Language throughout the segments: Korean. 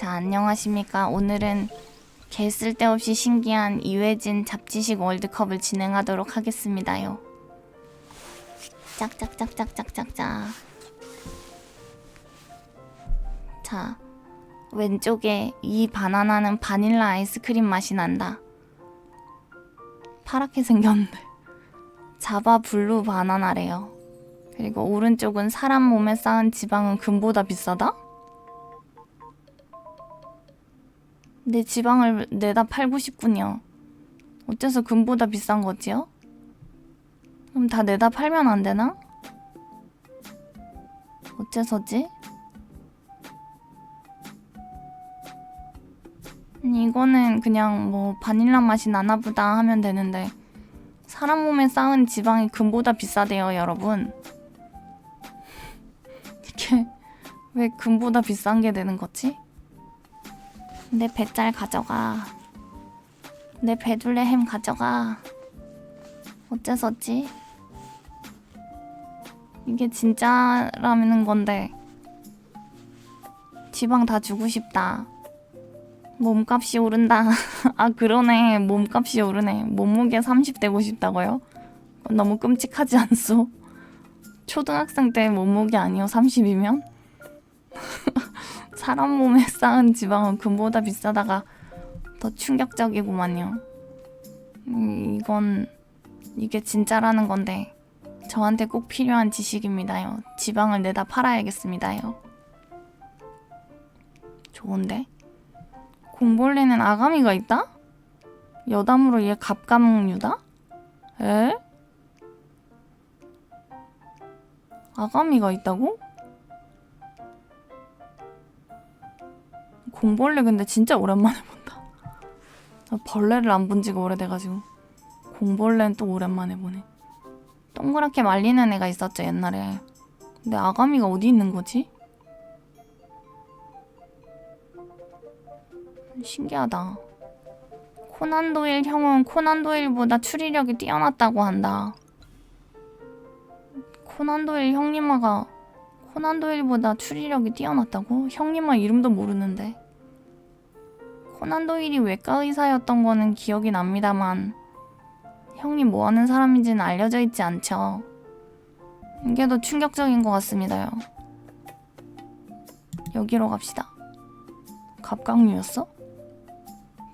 자, 안녕하십니까. 오늘은 개 쓸데없이 신기한 이회진 잡지식 월드컵을 진행하도록 하겠습니다요. 짝짝짝짝짝짝짝. 자, 왼쪽에 이 바나나는 바닐라 아이스크림 맛이 난다. 파랗게 생겼는데 자바 블루 바나나래요. 그리고 오른쪽은 사람 몸에 쌓은 지방은 금보다 비싸다? 내 지방을 내다 팔고 싶군요. 어째서 금보다 비싼 거지요? 그럼 다 내다 팔면 안 되나? 어째서지? 이거는 그냥 뭐 바닐라 맛이 나나 보다 하면 되는데 사람 몸에 쌓은 지방이 금보다 비싸대요, 여러분. 이게 왜 금보다 비싼 게 되는 거지? 내 배짤 가져가. 내 배둘레 햄 가져가. 어째서지? 이게 진짜라는 건데 지방 다 주고 싶다. 몸값이 오른다. 아, 그러네. 몸값이 오르네. 몸무게 30되고 싶다고요? 너무 끔찍하지 않소? 초등학생 때 몸무게 아니요 30이면? 사람 몸에 쌓은 지방은 금보다 비싸다가 더 충격적이구만요. 이게 진짜라는 건데 저한테 꼭 필요한 지식입니다요. 지방을 내다 팔아야겠습니다요. 좋은데? 공벌레는 아가미가 있다? 여담으로 얘 갑각류다? 에? 아가미가 있다고? 공벌레 근데 진짜 오랜만에 본다. 벌레를 안 본 지가 오래돼가지고 공벌레는 또 오랜만에 보네. 동그랗게 말리는 애가 있었죠, 옛날에. 근데 아가미가 어디 있는 거지? 신기하다. 코난 도일 형은 코난 도일보다 추리력이 뛰어났다고 한다. 코난 도일 형님아가 코난 도일보다 추리력이 뛰어났다고? 형님아 이름도 모르는데. 코난 도일이 외과 의사였던 거는 기억이 납니다만 형이 뭐 하는 사람인지는 알려져 있지 않죠. 이게 더 충격적인 것 같습니다요. 여기로 갑시다. 갑각류였어?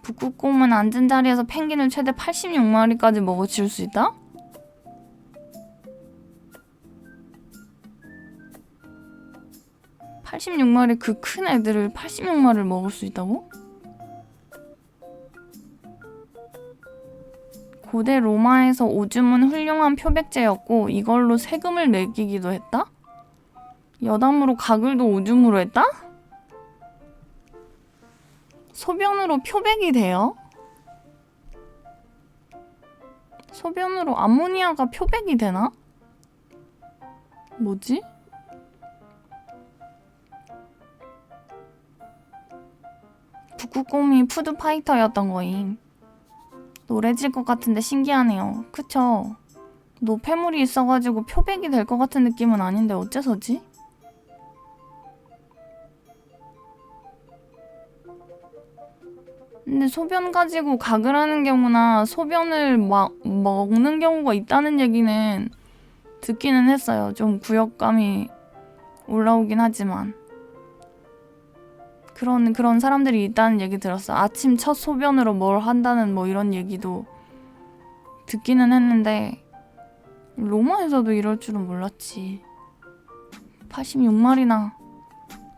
북극곰은 앉은 자리에서 펭귄을 최대 86마리까지 먹어치울 수 있다? (86마리) 그 큰 애들을 86마리를 먹을 수 있다고? 고대 로마에서 오줌은 훌륭한 표백제였고 이걸로 세금을 매기기도 했다? 여담으로 가글도 오줌으로 했다? 소변으로 표백이 돼요? 소변으로 암모니아가 표백이 되나? 뭐지? 북극곰이 푸드파이터였던 거임. 노래질 것 같은데 신기하네요. 그쵸? 노폐물이 있어가지고 표백이 될 것 같은 느낌은 아닌데 어째서지? 근데 소변 가지고 각을 하는 경우나 소변을 막 먹는 경우가 있다는 얘기는 듣기는 했어요. 좀 구역감이 올라오긴 하지만 그런 사람들이 있다는 얘기 들었어. 아침 첫 소변으로 뭘 한다는 뭐 이런 얘기도 듣기는 했는데 로마에서도 이럴 줄은 몰랐지. 86마리나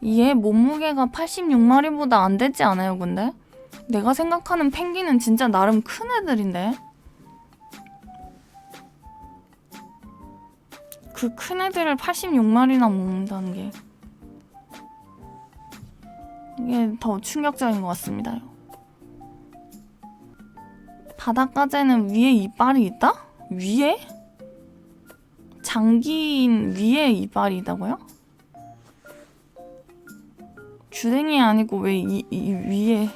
얘 몸무게가 86마리보다 안 되지 않아요 근데? 내가 생각하는 펭귄은 진짜 나름 큰 애들인데? 그 큰 애들을 86마리나 먹는다는 게 이게 더 충격적인 것 같습니다. 바닷가재는 위에 이빨이 있다? 위에? 장기인 위에 이빨이 있다고요? 주댕이 아니고 왜 위에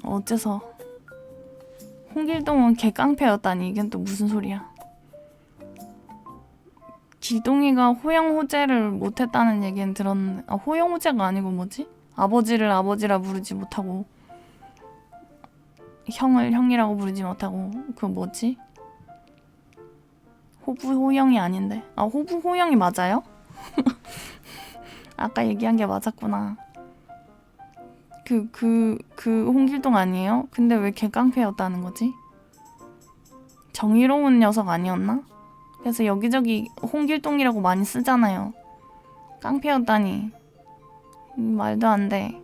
어째서 홍길동은 개깡패였다니 이게 또 무슨 소리야. 길동이가 호영호제를 못했다는 얘기는 들었는데 호영호제가 아니고 뭐지? 아버지를 아버지라 부르지 못하고 형을 형이라고 부르지 못하고 그 뭐지? 호부호형이 아닌데. 아, 호부호형이 맞아요? 아까 얘기한 게 맞았구나. 그 홍길동 아니에요? 근데 왜 걔 깡패였다는 거지? 정의로운 녀석 아니었나? 그래서 여기저기 홍길동이라고 많이 쓰잖아요. 깡패였다니. 말도 안 돼.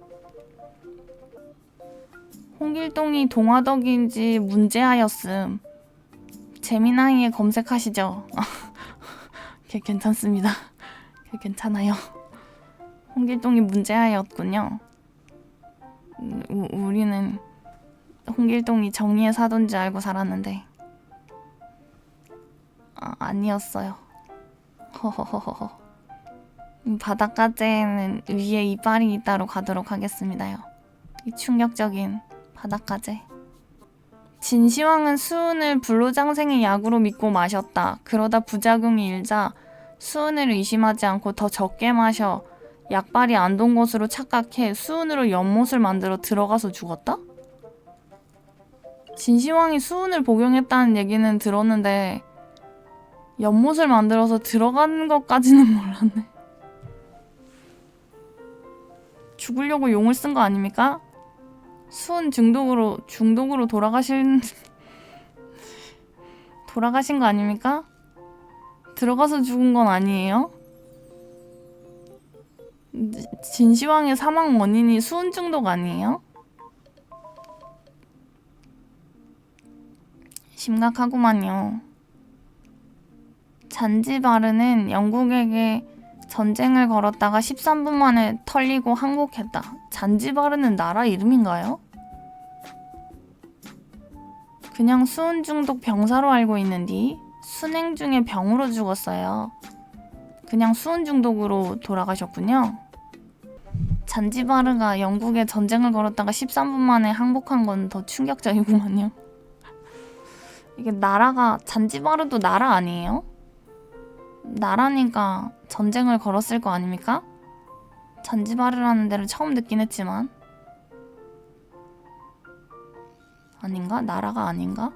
홍길동이 동화덕인지 문제하였음. 재미나이에 검색하시죠. 걔 괜찮습니다. 걔 괜찮아요. 홍길동이 문제하였군요. 우리는 홍길동이 정의의 사도인지 알고 살았는데 아니었어요. 허허허허. 바닷가재는 위에 이빨이 있다로 가도록 하겠습니다요. 이 충격적인 바닷가재. 진시황은 수은을 불로장생의 약으로 믿고 마셨다. 그러다 부작용이 일자 수은을 의심하지 않고 더 적게 마셔 약발이 안 돈 것으로 착각해 수은으로 연못을 만들어 들어가서 죽었다? 진시황이 수은을 복용했다는 얘기는 들었는데 연못을 만들어서 들어가는 것까지는 몰랐네. 죽으려고 용을 쓴 거 아닙니까? 수은 중독으로 돌아가신 거 아닙니까? 들어가서 죽은 건 아니에요? 진시황의 사망 원인이 수은 중독 아니에요? 심각하구만요. 잔지바르는 영국에게 전쟁을 걸었다가 13분 만에 털리고 항복했다. 잔지바르는 나라 이름인가요? 그냥 수은 중독 병사로 알고 있는디 순행 중에 병으로 죽었어요. 그냥 수은 중독으로 돌아가셨군요. 잔지바르가 영국에 전쟁을 걸었다가 13분 만에 항복한 건 더 충격적이구만요. 이게 나라가 잔지바르도 나라 아니에요? 나라니까 전쟁을 걸었을 거 아닙니까? 잔지바르라는 데를 처음 듣긴 했지만 아닌가? 나라가 아닌가?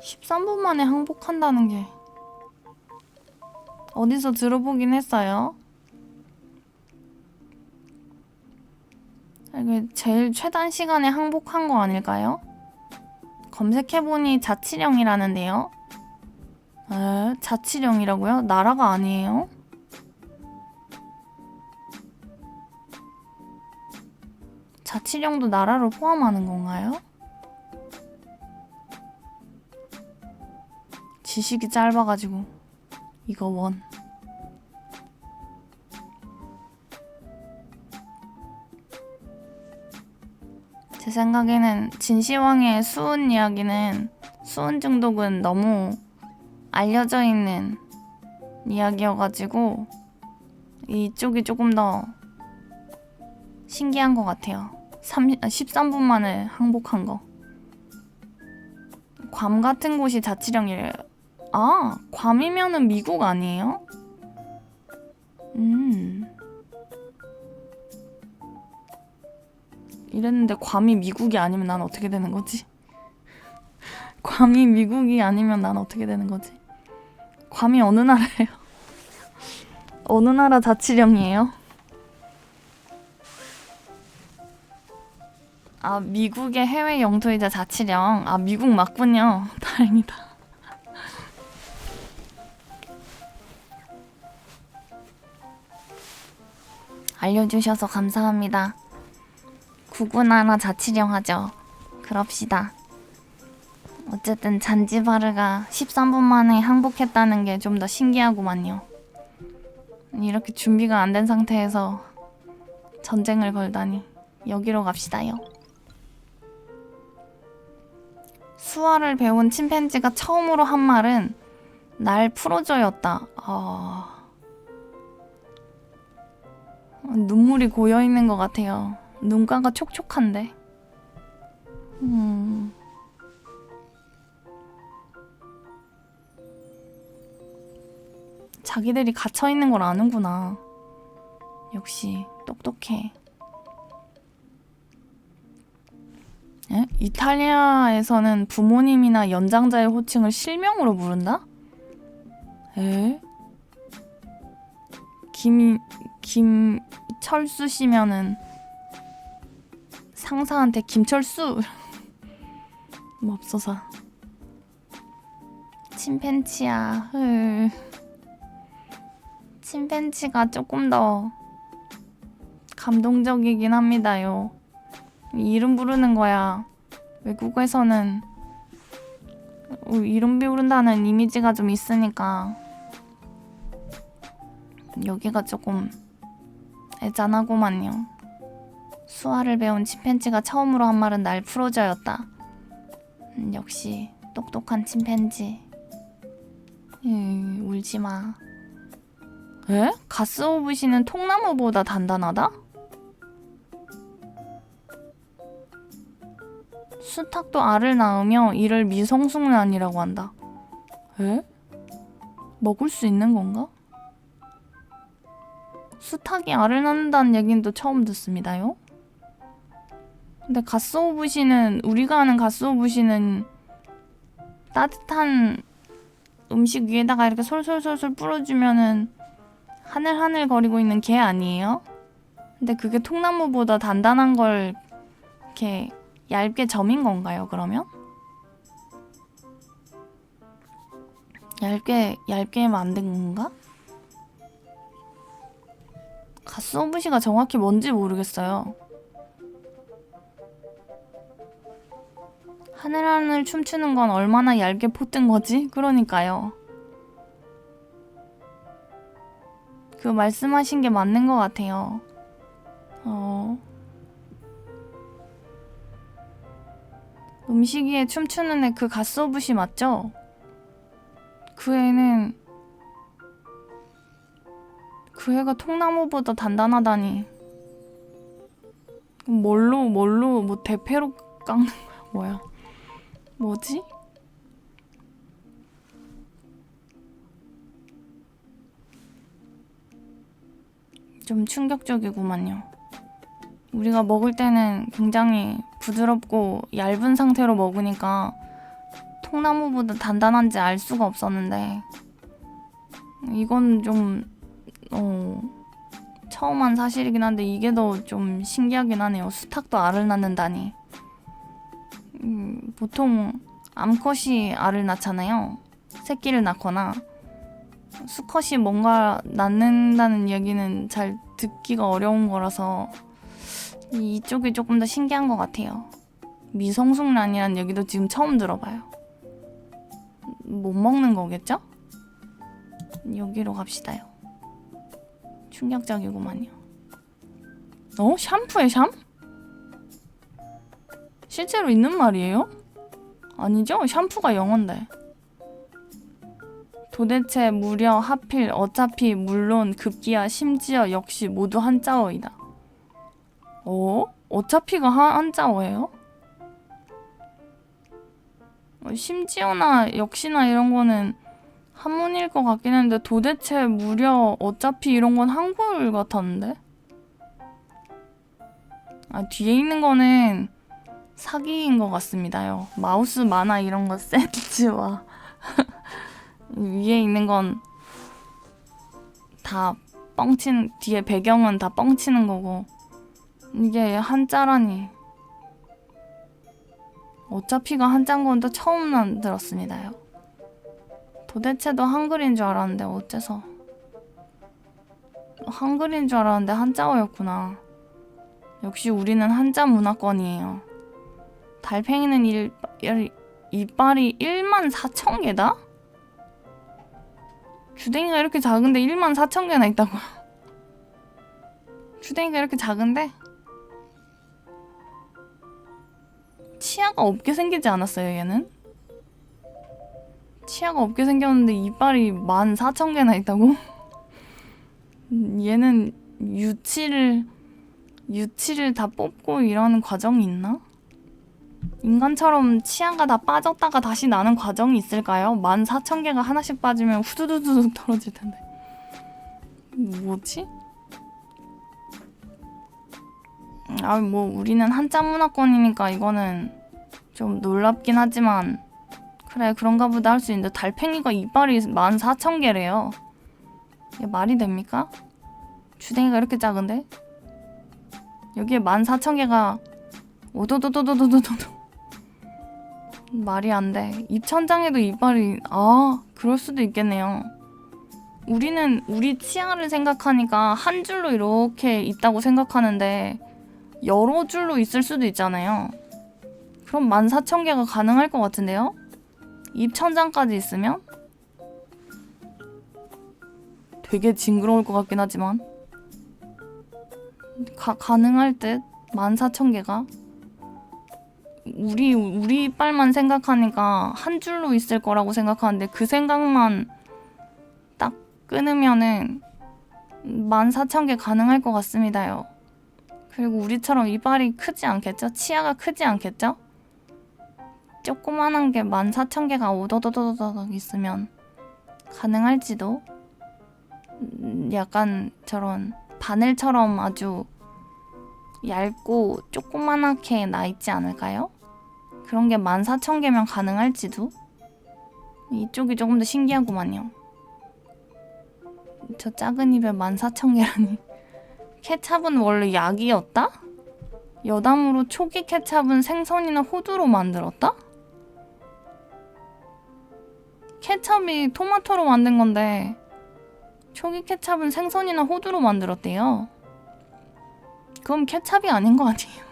13분 만에 항복한다는 게 어디서 들어보긴 했어요. 이게 제일 최단 시간에 항복한 거 아닐까요? 검색해보니 자치령이라는데요. 자치령이라고요? 나라가 아니에요? 자치령도 나라로 포함하는 건가요? 지식이 짧아가지고 이거 원. 제 생각에는 진시황의 수은 이야기는 수은 중독은 너무 알려져 있는 이야기여가지고 이쪽이 조금 더 신기한 것 같아요. 13분 만에 항복한 거. 괌 같은 곳이 자치령이래요. 아, 괌이면은 미국 아니에요? 이랬는데 괌이 미국이 아니면 난 어떻게 되는 거지? 괌이 미국이 아니면 난 어떻게 되는 거지? 괌이 어느 나라예요? 어느 나라 자치령이에요? 아, 미국의 해외 영토이자 자치령. 아, 미국 맞군요. 다행이다. 알려주셔서 감사합니다. 구구나라 자치령 하죠. 그럽시다. 어쨌든 잔지바르가 13분 만에 항복했다는 게 좀 더 신기하구만요. 이렇게 준비가 안 된 상태에서 전쟁을 걸다니. 여기로 갑시다요. 수화를 배운 침팬지가 처음으로 한 말은 날 풀어줘였다. 눈물이 고여있는 것 같아요. 눈가가 촉촉한데. 자기들이 갇혀있는 걸 아는구나. 역시 똑똑해. 에? 이탈리아에서는 부모님이나 연장자의 호칭을 실명으로 부른다? 에? 김철수 씨면은 상사한테 김철수 맙소사. 침팬치야. 침팬치가 조금 더 감동적이긴 합니다요. 이름 부르는 거야. 외국에서는 이름 부른다는 이미지가 좀 있으니까 여기가 조금 애잔하구만요. 수화를 배운 침팬지가 처음으로 한 말은 날 풀어줘였다. 역시 똑똑한 침팬지. 울지마. 에? 가스오브시는 통나무보다 단단하다? 수탉도 알을 낳으며 이를 미성숙란이라고 한다. 에? 먹을 수 있는 건가? 수탉이 알을 낳는다는 얘기는 또 처음 듣습니다요. 근데 가스오브시는 우리가 아는 가스오브시는 따뜻한 음식 위에다가 이렇게 솔솔솔솔 뿌려주면은 하늘하늘 거리고 있는 게 아니에요? 근데 그게 통나무보다 단단한 걸 이렇게 얇게 점인 건가요, 그러면? 얇게 만든 건가? 가스오브시가 정확히 뭔지 모르겠어요. 하늘하늘 춤추는 건 얼마나 얇게 포뜬 거지? 그러니까요. 그 말씀하신 게 맞는 것 같아요. 음식 위에 춤추는 애 그 가스오브시 맞죠? 그 애가 통나무보다 단단하다니. 뭘로 뭐 대패로 깎는 거야 뭐야? 뭐지? 좀 충격적이구만요. 우리가 먹을 때는 굉장히 부드럽고 얇은 상태로 먹으니까 통나무보다 단단한지 알 수가 없었는데 이건 좀 처음 한 사실이긴 한데 이게 더 좀 신기하긴 하네요. 수탉도 알을 낳는다니. 보통 암컷이 알을 낳잖아요. 새끼를 낳거나. 수컷이 뭔가 낳는다는 얘기는 잘 듣기가 어려운 거라서 이쪽이 조금 더 신기한 것 같아요. 미성숙란이라는 얘기도 지금 처음 들어봐요. 못 먹는 거겠죠? 여기로 갑시다요. 충격적이구만요. 샴푸에 샴? 실제로 있는 말이에요? 아니죠? 샴푸가 영어인데. 도대체 무려 하필 어차피 물론 급기야 심지어 역시 모두 한자어이다. 어차피가 한자어예요? 심지어나 역시나 이런 거는 한문일 것 같긴 했는데 도대체 무려 어차피 이런 건 한글 같았는데? 뒤에 있는 거는 사기인 것 같습니다요. 마우스 만화 이런 거 센치와 위에 있는 건 다 뻥치는, 뒤에 배경은 다 뻥치는 거고 이게 한자라니. 어차피가 한자인 건 또 처음 들었습니다요. 도대체도 한글인 줄 알았는데 어째서 한글인 줄 알았는데 한자어였구나. 역시 우리는 한자 문화권이에요. 달팽이는 이빨이 14,000개다? 주댕이가 이렇게 작은데 14,000개나 있다고요. 주댕이가 이렇게 작은데 치아가 없게 생기지 않았어요, 얘는? 치아가 없게 생겼는데 이빨이 14,000개나 있다고? 얘는 유치를 다 뽑고 이러는 과정이 있나? 인간처럼 치아가 다 빠졌다가 다시 나는 과정이 있을까요? 14,000개가 하나씩 빠지면 후두두둑 떨어질 텐데. 뭐지? 뭐 우리는 한자 문화권이니까 이거는 좀 놀랍긴 하지만 그래 그런가 보다 할 수 있는데 달팽이가 이빨이 14,000개래요. 이게 말이 됩니까? 주댕이가 이렇게 작은데? 여기에 14,000개가 오도도도도도도도 말이 안 돼. 입천장에도 이빨이 그럴 수도 있겠네요. 우리는 우리 치아를 생각하니까 한 줄로 이렇게 있다고 생각하는데 여러 줄로 있을 수도 있잖아요. 그럼 14,000개가 가능할 것 같은데요? 입천장까지 있으면? 되게 징그러울 것 같긴 하지만 가능할 듯? 14,000개가? 우리 이빨만 생각하니까 한 줄로 있을 거라고 생각하는데 그 생각만 딱 끊으면은 14,000개 가능할 것 같습니다요. 그리고 우리처럼 이빨이 크지 않겠죠? 치아가 크지 않겠죠? 조그만한 게 14,000개가 오더더더덕 있으면 가능할지도. 약간 저런 바늘처럼 아주 얇고 조그만하게 나 있지 않을까요? 그런 게 14,000개면 가능할지도. 이쪽이 조금 더 신기하구만요. 저 작은 입에 14,000개라니. 케찹은 원래 약이었다? 여담으로 초기 케찹은 생선이나 호두로 만들었다? 케찹이 토마토로 만든 건데 초기 케찹은 생선이나 호두로 만들었대요. 그럼 케찹이 아닌 거 아니에요?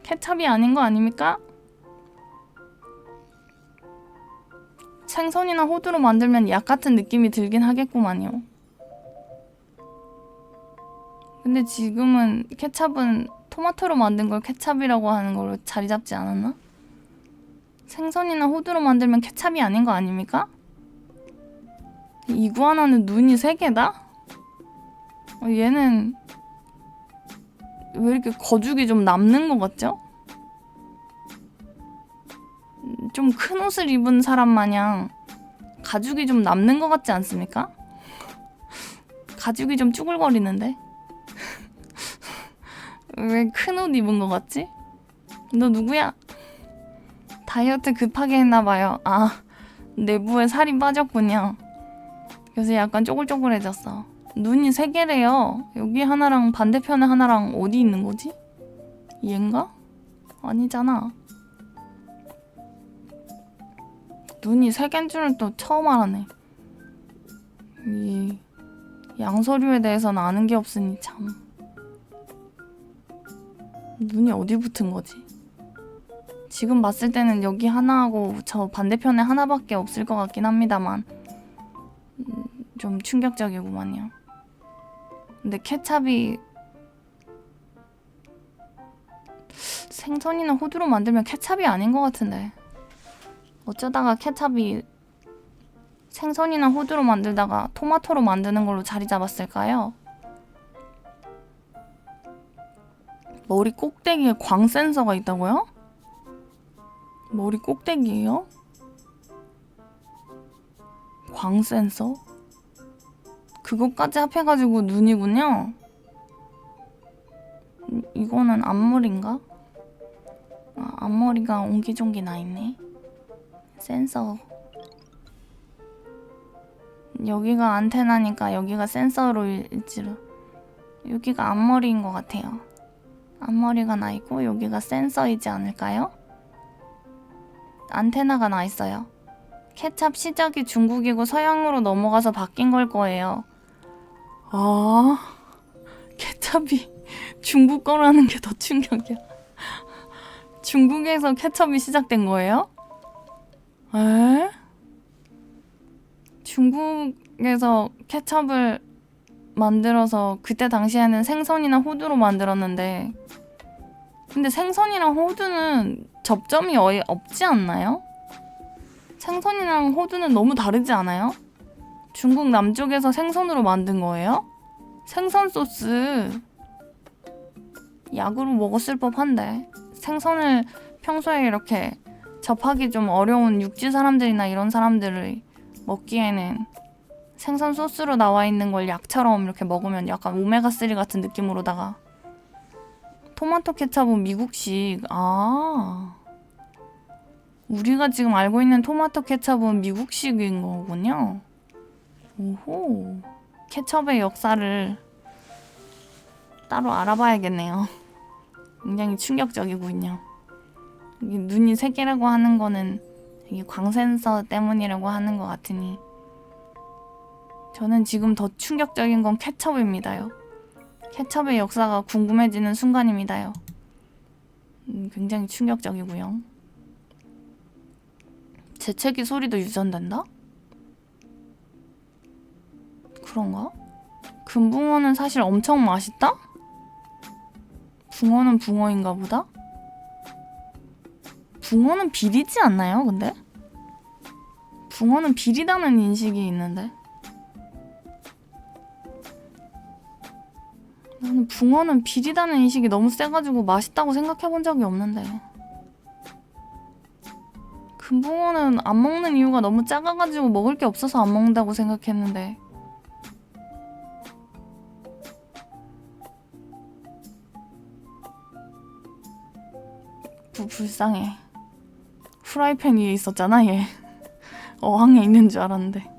케찹이 아닌 거 아닙니까? 생선이나 호두로 만들면 약 같은 느낌이 들긴 하겠구만요. 근데 지금은 케찹은 토마토로 만든 걸 케찹이라고 하는 걸로 자리 잡지 않았나? 생선이나 호두로 만들면 케찹이 아닌 거 아닙니까? 이구아나는 눈이 3개다? 얘는 왜 이렇게 거죽이 좀 남는 것 같죠? 좀 큰 옷을 입은 사람 마냥 가죽이 좀 남는 것 같지 않습니까? 가죽이 좀 쭈글거리는데? 왜 큰 옷 입은 것 같지? 너 누구야? 다이어트 급하게 했나봐요. 내부에 살이 빠졌군요. 그래서 약간 쪼글쪼글해졌어. 눈이 3개래요. 여기 하나랑 반대편에 하나랑 어디 있는 거지? 얘인가? 아니잖아. 눈이 3개인 줄은 또 처음 알았네. 이 양서류에 대해서는 아는 게 없으니 참. 눈이 어디 붙은 거지? 지금 봤을 때는 여기 하나하고 저 반대편에 하나밖에 없을 것 같긴 합니다만 좀 충격적이구만요. 근데 케찹이 생선이나 호두로 만들면 케찹이 아닌 것 같은데 어쩌다가 케찹이 생선이나 호두로 만들다가 토마토로 만드는 걸로 자리 잡았을까요? 머리 꼭대기에 광 센서가 있다고요? 머리 꼭대기에요? 광 센서? 그것까지 합해가지고 눈이군요? 이거는 앞머리인가? 앞머리가 옹기종기 나있네. 센서. 여기가 안테나니까 여기가 센서로 일지로. 여기가 앞머리인 것 같아요. 앞머리가 나있고 여기가 센서이지 않을까요? 안테나가 나있어요. 케찹 시작이 중국이고 서양으로 넘어가서 바뀐 걸 거예요. 케찹이 중국 거라는 게 더 충격이야. 중국에서 케첩이 시작된 거예요? 에? 중국에서 케첩을 만들어서 그때 당시에는 생선이나 호두로 만들었는데 근데 생선이랑 호두는 접점이 없지 않나요? 생선이랑 호두는 너무 다르지 않아요? 중국 남쪽에서 생선으로 만든 거예요? 생선 소스 약으로 먹었을 법한데 생선을 평소에 이렇게 접하기 좀 어려운 육지 사람들이나 이런 사람들을 먹기에는 생선 소스로 나와 있는 걸 약처럼 이렇게 먹으면 약간 오메가3 같은 느낌으로다가 토마토 케첩은 미국식. 아, 우리가 지금 알고 있는 토마토 케첩은 미국식인 거군요. 오호, 케첩의 역사를 따로 알아봐야겠네요. 굉장히 충격적이군요. 이게 눈이 세 개라고 하는 거는 이게 광센서 때문이라고 하는 것 같으니 저는 지금 더 충격적인 건 케첩입니다요. 케첩의 역사가 궁금해지는 순간입니다요. 굉장히 충격적이고요. 재채기 소리도 유전된다? 그런가? 금붕어는 사실 엄청 맛있다? 붕어는 붕어인가 보다? 붕어는 비리지 않나요, 근데? 붕어는 비리다는 인식이 있는데 나는 붕어는 비리다는 인식이 너무 세가지고 맛있다고 생각해본 적이 없는데 금붕어는 안 먹는 이유가 너무 작아가지고 먹을 게 없어서 안 먹는다고 생각했는데 불쌍해. 프라이팬 위에 있었잖아 얘. 어항에 있는 줄 알았는데.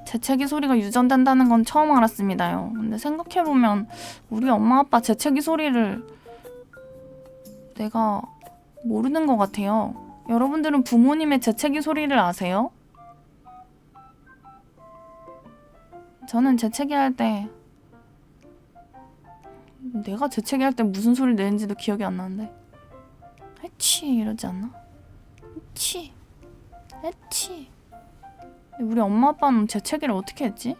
재채기 소리가 유전된다는 건 처음 알았습니다요. 근데 생각해보면 우리 엄마 아빠 재채기 소리를 내가 모르는 것 같아요. 여러분들은 부모님의 재채기 소리를 아세요? 저는 재채기 할 때 내가 재채기 할 때 무슨 소리를 내는지도 기억이 안 나는데 에치 이러지 않나? 에치 에치. 우리 엄마 아빠는 재채기를 어떻게 했지?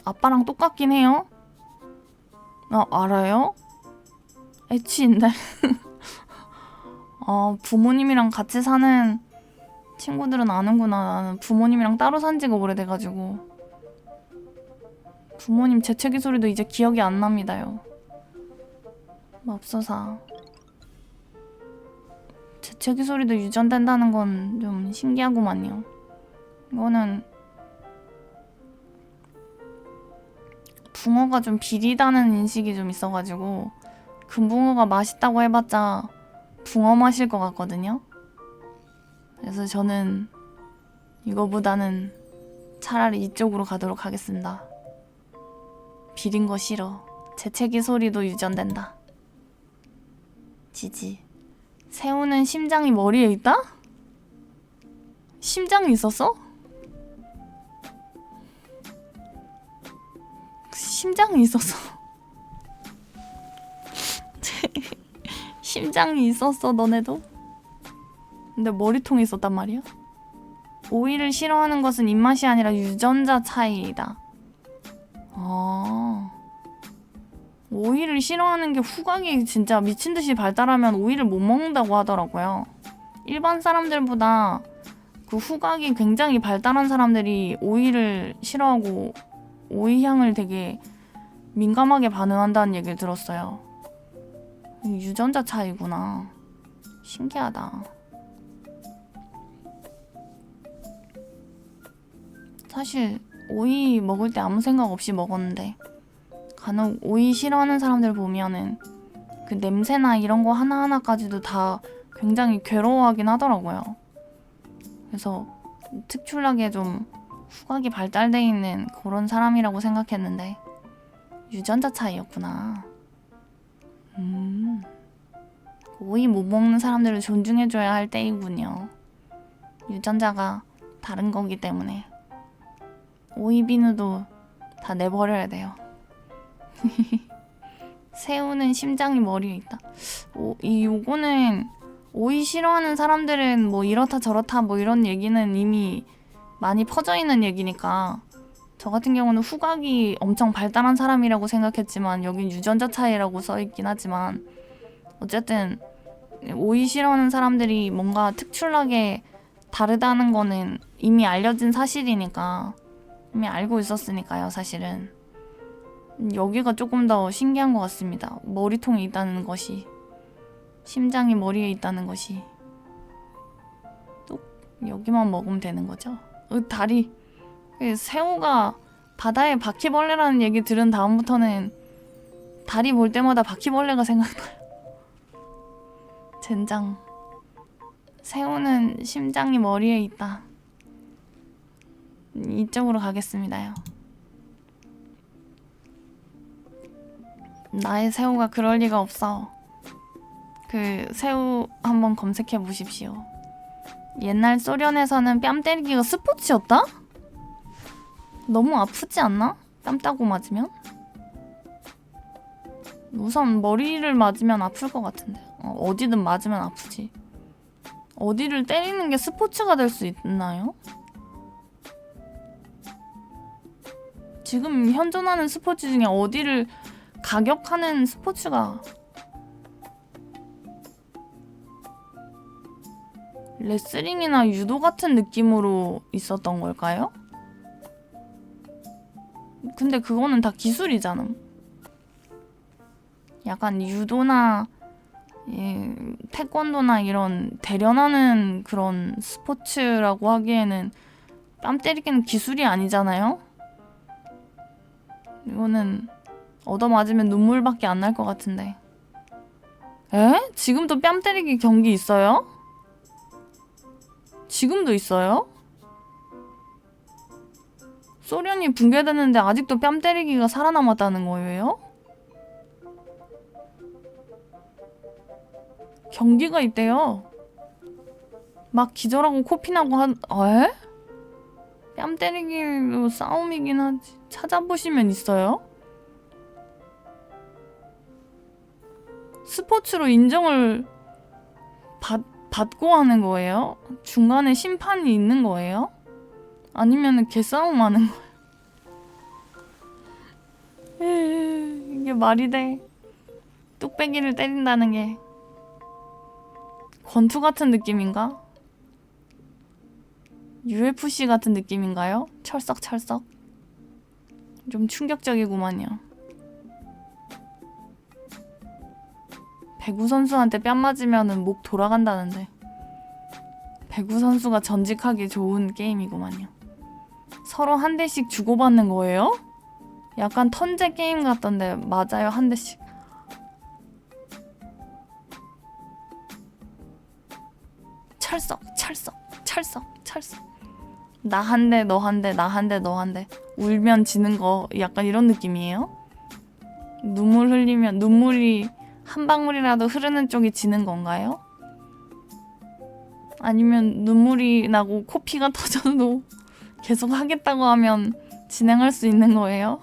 아빠랑 똑같긴 해요? 알아요? 에치인데 부모님이랑 같이 사는 친구들은 아는구나. 나는 부모님이랑 따로 산 지가 오래돼가지고 부모님 재채기 소리도 이제 기억이 안 납니다요. 맙소사. 재채기 소리도 유전된다는 건 좀 신기하구만요. 이거는 붕어가 좀 비리다는 인식이 좀 있어가지고 금붕어가 맛있다고 해봤자 붕어 맛일 것 같거든요. 그래서 저는 이거보다는 차라리 이쪽으로 가도록 하겠습니다. 비린 거 싫어. 재채기 소리도 유전된다. 지지. 새우는 심장이 머리에 있다? 심장이 있었어? 심장이 있었어. 심장이 있었어 너네도? 근데 머리통이 있었단 말이야? 오이를 싫어하는 것은 입맛이 아니라 유전자 차이이다. 오이를 싫어하는 게 후각이 진짜 미친듯이 발달하면 오이를 못 먹는다고 하더라고요. 일반 사람들보다 그 후각이 굉장히 발달한 사람들이 오이를 싫어하고 오이 향을 되게 민감하게 반응한다는 얘기를 들었어요. 유전자 차이구나. 신기하다. 사실 오이 먹을 때 아무 생각 없이 먹었는데 간혹 오이 싫어하는 사람들 보면은 그 냄새나 이런 거 하나하나까지도 다 굉장히 괴로워하긴 하더라고요. 그래서 특출나게 좀 후각이 발달돼 있는 그런 사람이라고 생각했는데 유전자 차이였구나. 오이 못 먹는 사람들을 존중해줘야 할 때이군요. 유전자가 다른 거기 때문에 오이 비누도 다 내버려야 돼요. 새우는 심장이 머리에 있다. 요거는 오이 싫어하는 사람들은 뭐 이렇다 저렇다 뭐 이런 얘기는 이미 많이 퍼져 있는 얘기니까 저 같은 경우는 후각이 엄청 발달한 사람이라고 생각했지만 여긴 유전자 차이라고 써있긴 하지만 어쨌든 오이 싫어하는 사람들이 뭔가 특출나게 다르다는 거는 이미 알려진 사실이니까 이미 알고 있었으니까요. 사실은 여기가 조금 더 신기한 것 같습니다. 머리통이 있다는 것이 심장이 머리에 있다는 것이. 또 여기만 먹으면 되는 거죠? 다리. 새우가 바다의 바퀴벌레라는 얘기 들은 다음부터는 다리 볼 때마다 바퀴벌레가 생각나요. 젠장. 새우는 심장이 머리에 있다. 이쪽으로 가겠습니다요. 나의 새우가 그럴 리가 없어. 그 새우 한번 검색해 보십시오. 옛날 소련에서는 뺨 때리기가 스포츠였다? 너무 아프지 않나? 뺨 따고 맞으면? 우선 머리를 맞으면 아플 것 같은데. 어디든 맞으면 아프지. 어디를 때리는 게 스포츠가 될 수 있나요? 지금 현존하는 스포츠 중에 어디를 가격하는 스포츠가 레슬링이나 유도 같은 느낌으로 있었던 걸까요? 근데 그거는 다 기술이잖아. 약간 유도나 태권도나 이런 대련하는 그런 스포츠라고 하기에는 뺨 때리기는 기술이 아니잖아요? 이거는 얻어맞으면 눈물밖에 안 날 것 같은데. 에? 지금도 뺨 때리기 경기 있어요? 지금도 있어요? 소련이 붕괴됐는데 아직도 뺨 때리기가 살아남았다는 거예요? 경기가 있대요. 막 기절하고 코피나고 에? 뺨 때리기로 싸움이긴 하지. 찾아보시면 있어요? 스포츠로 인정을 받고 하는 거예요? 중간에 심판이 있는 거예요? 아니면은 개싸움 하는 거예요? 이게 말이 돼? 뚝배기를 때린다는 게 권투 같은 느낌인가? UFC 같은 느낌인가요? 철썩철썩? 좀 충격적이구만요. 배구 선수한테 뺨 맞으면은 목 돌아간다는데. 배구 선수가 전직하기 좋은 게임이구만요. 서로 한 대씩 주고받는 거예요? 약간 턴제 게임 같던데. 맞아요, 한 대씩. 철썩, 철썩, 철썩, 철썩. 나 한 대, 너 한 대, 나 한 대, 너 한 대. 울면 지는 거 약간 이런 느낌이에요? 눈물 흘리면 눈물이 한 방울이라도 흐르는 쪽이 지는 건가요? 아니면 눈물이 나고 코피가 터져도 계속 하겠다고 하면 진행할 수 있는 거예요?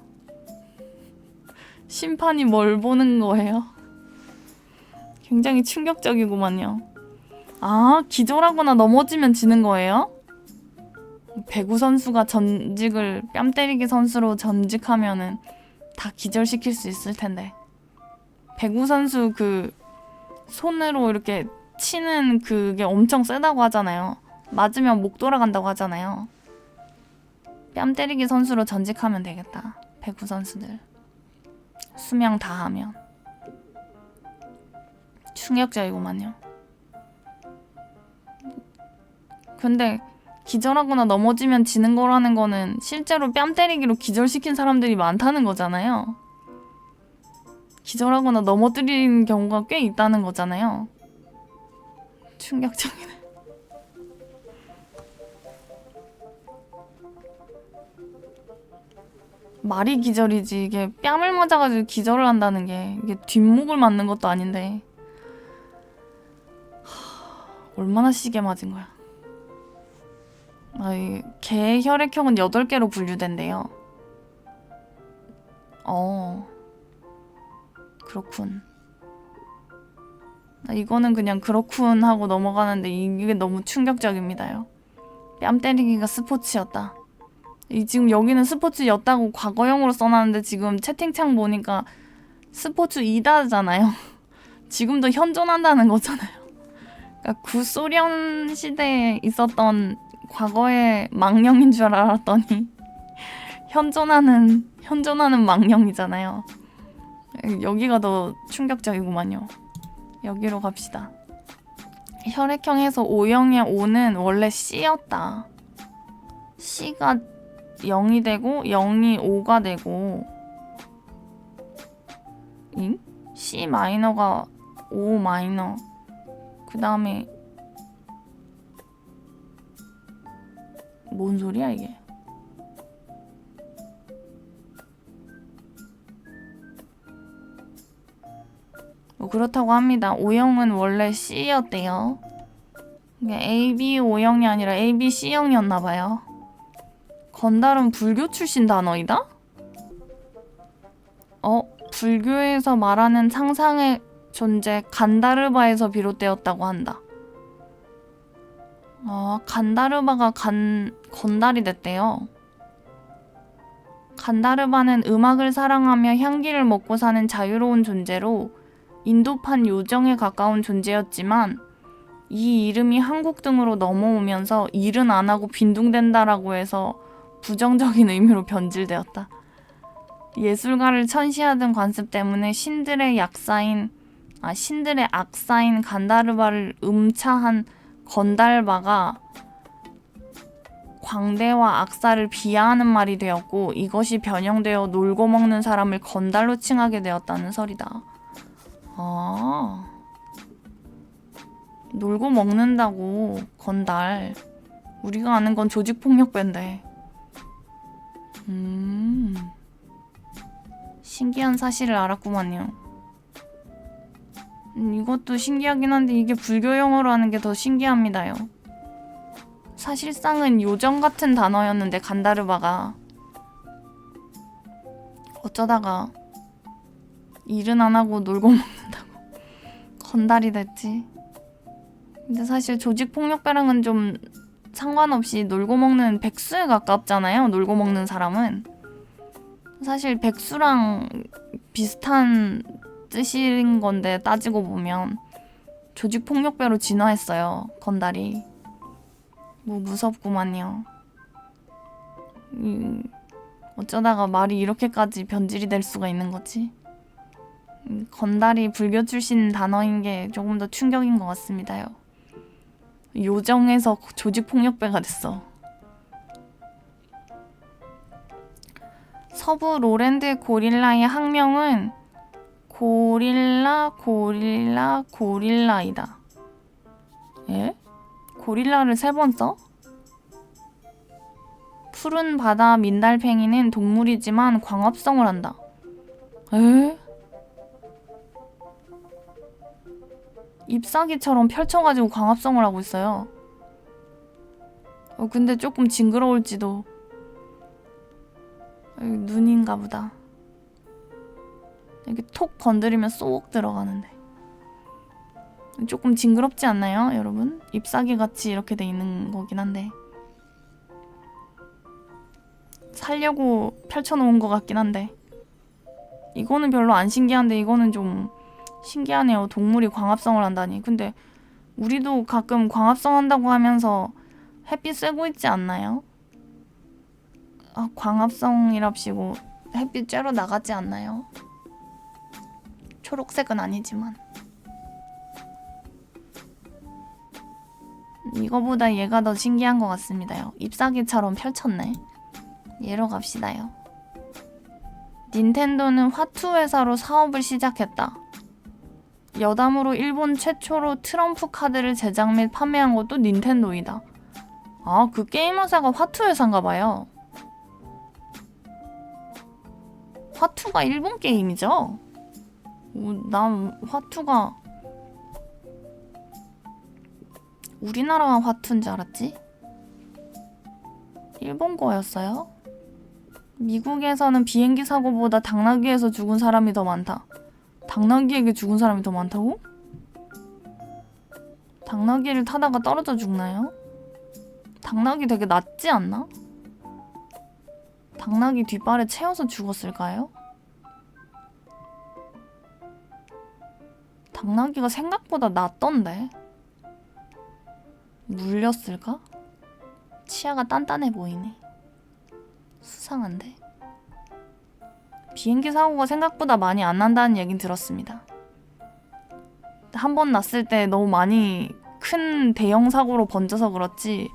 심판이 뭘 보는 거예요? 굉장히 충격적이구만요. 아, 기절하거나 넘어지면 지는 거예요? 배구 선수가 전직을 뺨 때리기 선수로 전직하면은 다 기절시킬 수 있을 텐데. 배구 선수 그 손으로 이렇게 치는 그게 엄청 세다고 하잖아요. 맞으면 목 돌아간다고 하잖아요. 뺨 때리기 선수로 전직하면 되겠다. 배구 선수들. 수명 다 하면. 충격적이구만요. 근데 기절하거나 넘어지면 지는 거라는 거는 실제로 뺨 때리기로 기절시킨 사람들이 많다는 거잖아요. 기절하거나 넘어뜨리는 경우가 꽤 있다는 거잖아요. 충격적이네. 말이 기절이지 이게 뺨을 맞아가지고 기절을 한다는 게 이게 뒷목을 맞는 것도 아닌데 얼마나 시게 맞은 거야. 개 혈액형은 8개로 분류된대요. 그렇군. 이거는 그냥 그렇군 하고 넘어가는데 이게 너무 충격적입니다요. 뺨 때리기가 스포츠였다. 지금 여기는 스포츠였다고 과거형으로 써놨는데 지금 채팅창 보니까 스포츠이다잖아요. 지금도 현존한다는 거잖아요. 그러니까 구소련 시대에 있었던 과거의 망령인 줄 알았더니 현존하는 망령이잖아요. 여기가 더 충격적이구만요. 여기로 갑시다. 혈액형에서 O형의 O는 원래 C였다. C가 0이 되고 0이 5가 되고 잉? C 마이너가 O 마이너 그 다음에 뭔 소리야 이게? 뭐 그렇다고 합니다. O형은 원래 C였대요. 이게 AB O형이 아니라 AB C형이었나봐요. 건달은 불교 출신 단어이다? 불교에서 말하는 상상의 존재 간다르바에서 비롯되었다고 한다. 간다르바가 건달이 됐대요. 간다르바는 음악을 사랑하며 향기를 먹고 사는 자유로운 존재로 인도판 요정에 가까운 존재였지만 이 이름이 한국 등으로 넘어오면서 일은 안 하고 빈둥댄다라고 해서 부정적인 의미로 변질되었다. 예술가를 천시하던 관습 때문에 신들의 악사인 간다르바를 음차한 건달바가 광대와 악사를 비하하는 말이 되었고 이것이 변형되어 놀고 먹는 사람을 건달로 칭하게 되었다는 설이다. 놀고 먹는다고 건달. 우리가 아는 건 조직폭력배인데. 신기한 사실을 알았구만요. 이것도 신기하긴 한데 이게 불교 용어로 하는 게 더 신기합니다요. 사실상은 요정 같은 단어였는데 간다르바가 어쩌다가 일은 안 하고 놀고 먹는다고 건달이 됐지. 근데 사실 조직폭력배랑은 좀 상관없이 놀고 먹는 백수에 가깝잖아요. 놀고 먹는 사람은. 사실 백수랑 비슷한 뜻인 건데 따지고 보면 조직폭력배로 진화했어요. 건달이. 뭐 무섭구만요. 어쩌다가 말이 이렇게까지 변질이 될 수가 있는 거지. 건달이 불교 출신 단어인 게 조금 더 충격인 것 같습니다요. 요정에서 조직폭력배가 됐어. 서부 롤랜드 고릴라의 학명은 고릴라이다. 예? 고릴라를 3번 써? 푸른 바다 민달팽이는 동물이지만 광합성을 한다. 에? 잎사귀처럼 펼쳐가지고 광합성을 하고 있어요. 근데 조금 징그러울지도. 눈인가 보다. 이렇게 톡 건드리면 쏙 들어가는데. 조금 징그럽지 않나요, 여러분? 잎사귀 같이 이렇게 돼 있는 거긴 한데. 살려고 펼쳐놓은 것 같긴 한데. 이거는 별로 안 신기한데 이거는 좀 신기하네요. 동물이 광합성을 한다니. 근데 우리도 가끔 광합성 한다고 하면서 햇빛 쐬고 있지 않나요? 광합성이랍시고 햇빛 쬐러 나가지 않나요? 초록색은 아니지만. 이거보다 얘가 더 신기한 것 같습니다요. 잎사귀처럼 펼쳤네. 얘로 갑시다요. 닌텐도는 화투 회사로 사업을 시작했다. 여담으로 일본 최초로 트럼프 카드를 제작 및 판매한 것도 닌텐도이다. 그 게임 회사가 화투 회사인가 봐요. 화투가 일본 게임이죠? 난 화투가 우리나라가 화투인 줄 알았지? 일본 거였어요? 미국에서는 비행기 사고보다 당나귀에서 죽은 사람이 더 많다. 당나귀에게 죽은 사람이 더 많다고? 당나귀를 타다가 떨어져 죽나요? 당나귀 되게 낮지 않나? 당나귀 뒷발에 채워서 죽었을까요? 당나귀가 생각보다 낮던데? 물렸을까? 치아가 단단해 보이네. 수상한데? 비행기 사고가 생각보다 많이 안 난다는 얘긴 들었습니다. 한 번 났을 때 너무 많이 큰 대형 사고로 번져서 그렇지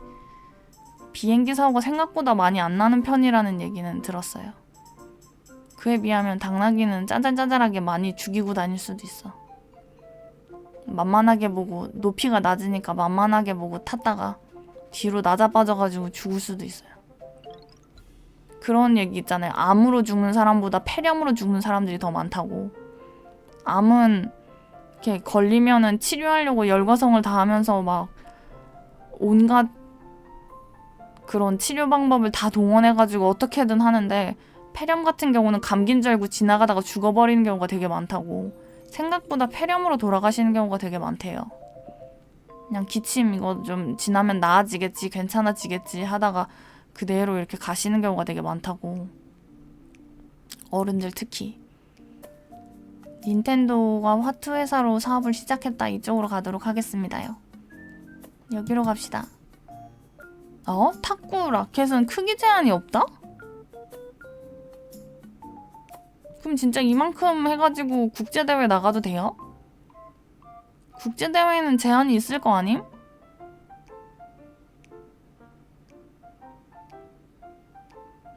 비행기 사고가 생각보다 많이 안 나는 편이라는 얘기는 들었어요. 그에 비하면 당나귀는 짜잘짜잘하게 많이 죽이고 다닐 수도 있어. 만만하게 보고 높이가 낮으니까 만만하게 보고 탔다가 뒤로 낮아빠져가지고 죽을 수도 있어요. 그런 얘기 있잖아요. 암으로 죽는 사람보다 폐렴으로 죽는 사람들이 더 많다고. 암은 이렇게 걸리면은 치료하려고 열과성을 다하면서 막 온갖 그런 치료 방법을 다 동원해가지고 어떻게든 하는데 폐렴 같은 경우는 감기인 줄 알고 지나가다가 죽어버리는 경우가 되게 많다고. 생각보다 폐렴으로 돌아가시는 경우가 되게 많대요. 그냥 기침 이거 좀 지나면 나아지겠지, 괜찮아지겠지 하다가 그대로 이렇게 가시는 경우가 되게 많다고. 어른들 특히. 닌텐도가 화투 회사로 사업을 시작했다. 이쪽으로 가도록 하겠습니다요. 여기로 갑시다. 탁구 라켓은 크기 제한이 없다? 그럼 진짜 이만큼 해가지고 국제대회 나가도 돼요? 국제대회는 제한이 있을 거 아님?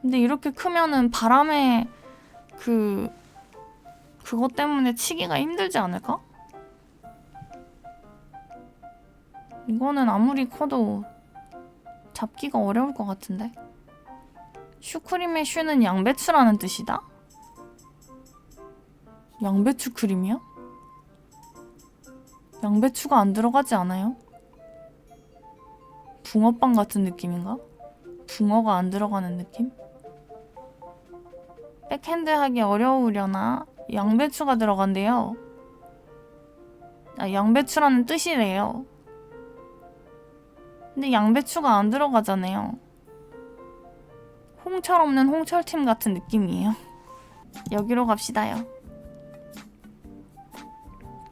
근데 이렇게 크면은 바람에 그것 때문에 치기가 힘들지 않을까? 이거는 아무리 커도 잡기가 어려울 것 같은데. 슈크림의 슈는 양배추라는 뜻이다? 양배추 크림이요? 양배추가 안 들어가지 않아요? 붕어빵 같은 느낌인가? 붕어가 안 들어가는 느낌? 백핸드 하기 어려우려나? 양배추가 들어간대요. 양배추라는 뜻이래요. 근데 양배추가 안 들어가잖아요. 홍철 없는 홍철팀 같은 느낌이에요. 여기로 갑시다요.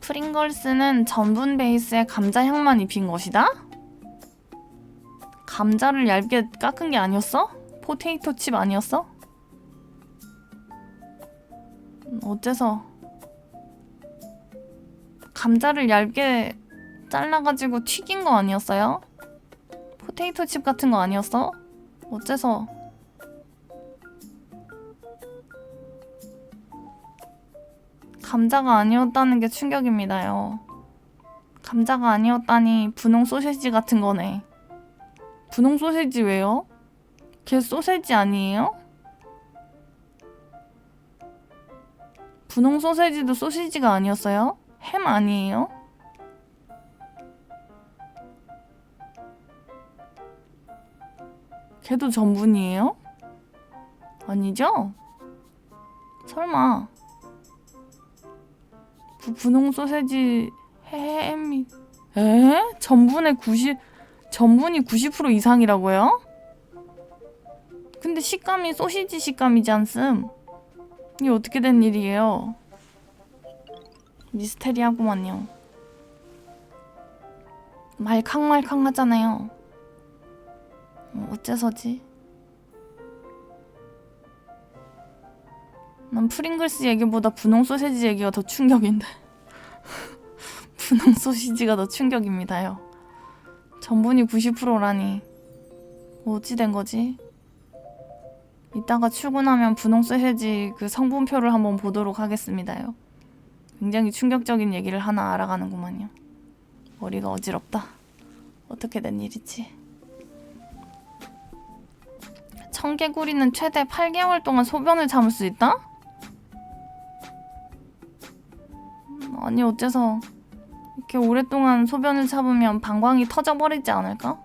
프링걸스는 전분 베이스에 감자 향만 입힌 것이다? 감자를 얇게 깎은 게 아니었어? 포테이토 칩 아니었어? 어째서 감자를 얇게 잘라가지고 튀긴 거 아니었어요? 포테이토 칩 같은 거 아니었어? 어째서 감자가 아니었다는 게 충격입니다요. 감자가 아니었다니 분홍 소세지 같은 거네. 분홍 소세지 왜요? 걔 소세지 아니에요? 분홍 소세지도 소시지가 아니었어요? 햄 아니에요? 걔도 전분이에요? 아니죠? 설마 분홍 소세지 햄이 전분이 90% 이상이라고요? 근데 식감이 소시지 식감이지 않음? 이게 어떻게 된 일이에요? 미스테리하구만요. 말캉말캉 하잖아요. 어째서지? 난 프링글스 얘기보다 분홍 소시지 얘기가 더 충격인데. 분홍 소시지가 더 충격입니다요. 전분이 90%라니 어찌 된 거지? 이따가 출근하면 분홍 소시지 그 성분표를 한번 보도록 하겠습니다요. 굉장히 충격적인 얘기를 하나 알아가는구만요. 머리가 어지럽다. 어떻게 된 일이지? 청개구리는 최대 8개월 동안 소변을 참을 수 있다? 아니 어째서 이렇게 오랫동안 소변을 참으면 방광이 터져버리지 않을까?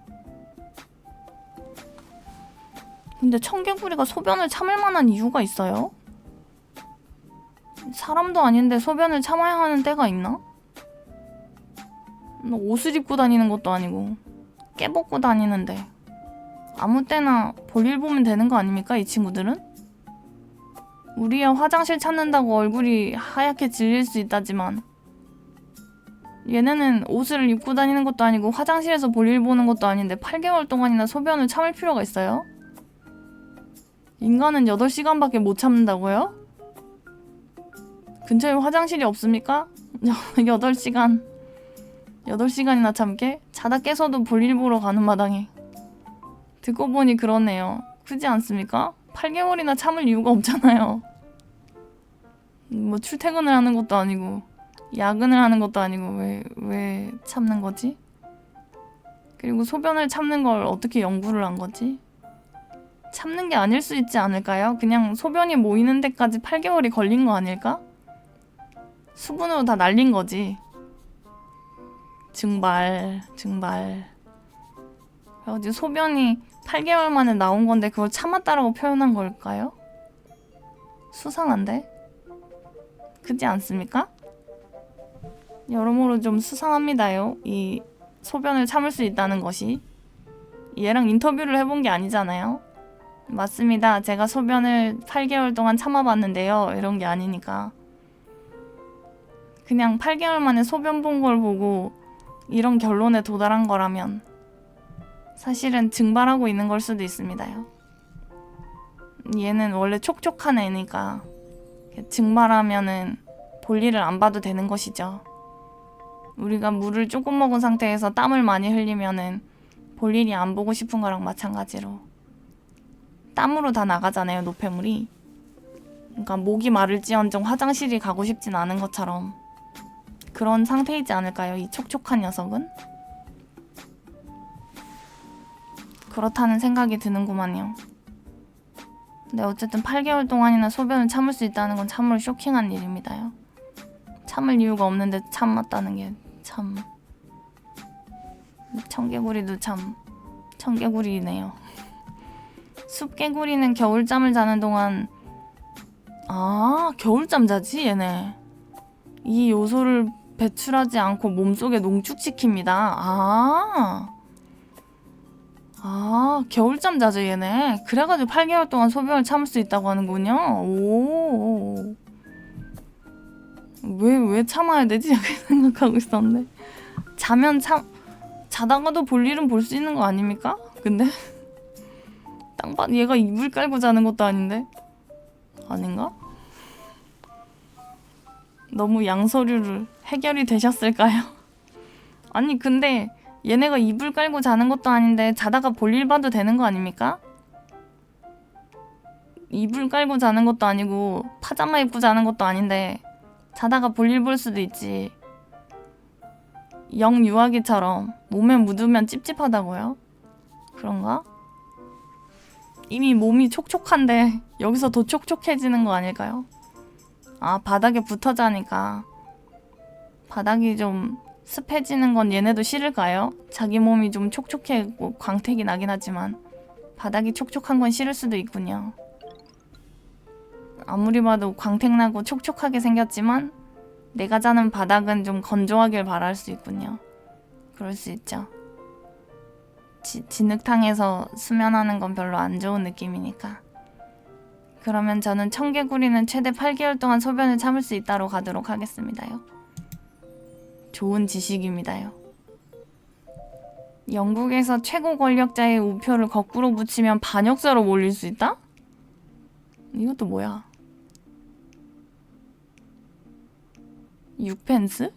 근데 청개구리가 소변을 참을 만한 이유가 있어요? 사람도 아닌데 소변을 참아야 하는 때가 있나? 옷을 입고 다니는 것도 아니고 깨벗고 다니는데 아무 때나 볼일 보면 되는 거 아닙니까? 이 친구들은? 우리야 화장실 찾는다고 얼굴이 하얗게 질릴 수 있다지만 얘네는 옷을 입고 다니는 것도 아니고 화장실에서 볼일 보는 것도 아닌데 8개월 동안이나 소변을 참을 필요가 있어요? 인간은 8시간밖에 못 참는다고요? 근처에 화장실이 없습니까? 8시간 8시간이나 참게? 자다 깨서도 볼일 보러 가는 마당에. 듣고 보니 그러네요. 크지 않습니까? 8개월이나 참을 이유가 없잖아요. 뭐 출퇴근을 하는 것도 아니고 야근을 하는 것도 아니고 왜 참는 거지? 그리고 소변을 참는 걸 어떻게 연구를 한 거지? 참는 게 아닐 수 있지 않을까요? 그냥 소변이 모이는 데까지 8개월이 걸린 거 아닐까? 수분으로 다 날린 거지. 증발. 그래가지고 소변이 8개월 만에 나온 건데 그걸 참았다라고 표현한 걸까요? 수상한데? 그렇지 않습니까? 여러모로 좀 수상합니다요. 이 소변을 참을 수 있다는 것이. 얘랑 인터뷰를 해본 게 아니잖아요. 맞습니다. 제가 소변을 8개월 동안 참아봤는데요. 이런 게 아니니까. 그냥 8개월 만에 소변 본 걸 보고 이런 결론에 도달한 거라면 사실은 증발하고 있는 걸 수도 있습니다요. 얘는 원래 촉촉한 애니까 증발하면은 볼일을 안 봐도 되는 것이죠. 우리가 물을 조금 먹은 상태에서 땀을 많이 흘리면은 볼일이 안 보고 싶은 거랑 마찬가지로 땀으로 다 나가잖아요, 노폐물이. 그러니까 목이 마를지언정 화장실이 가고 싶진 않은 것처럼 그런 상태이지 않을까요, 이 촉촉한 녀석은? 그렇다는 생각이 드는구만요. 근데 어쨌든 8개월 동안이나 소변을 참을 수 있다는 건 참으로 쇼킹한 일입니다요. 참을 이유가 없는데 참았다는 게 참... 청개구리도 참 청개구리네요. 숲개구리는 겨울잠을 자는 동안 겨울잠 자지 얘네. 이 요소를 배출하지 않고 몸속에 농축시킵니다. 겨울잠 자죠 얘네. 그래가지고 8개월 동안 소변을 참을 수 있다고 하는군요. 오. 왜 참아야 되지? 이렇게 생각하고 있었는데 자다가도 볼 일은 볼 수 있는 거 아닙니까? 근데 땅밭 얘가 이불 깔고 자는 것도 아닌데 아닌가? 너무 양서류를 해결이 되셨을까요? 아니 근데 얘네가 이불 깔고 자는 것도 아닌데 자다가 볼일 봐도 되는 거 아닙니까? 이불 깔고 자는 것도 아니고 파자마 입고 자는 것도 아닌데 자다가 볼일 볼 수도 있지. 영유아기처럼 몸에 묻으면 찝찝하다고요? 그런가? 이미 몸이 촉촉한데 여기서 더 촉촉해지는 거 아닐까요? 바닥에 붙어 자니까 바닥이 좀 습해지는 건 얘네도 싫을까요? 자기 몸이 좀 촉촉해고 광택이 나긴 하지만 바닥이 촉촉한 건 싫을 수도 있군요. 아무리 봐도 광택나고 촉촉하게 생겼지만 내가 자는 바닥은 좀 건조하길 바랄 수 있군요. 그럴 수 있죠. 진흙탕에서 수면하는 건 별로 안 좋은 느낌이니까. 그러면 저는 청개구리는 최대 8개월 동안 소변을 참을 수 있다로 가도록 하겠습니다요. 좋은 지식입니다요. 영국에서 최고 권력자의 우표를 거꾸로 붙이면 반역자로 몰릴 수 있다? 이것도 뭐야? 6펜스?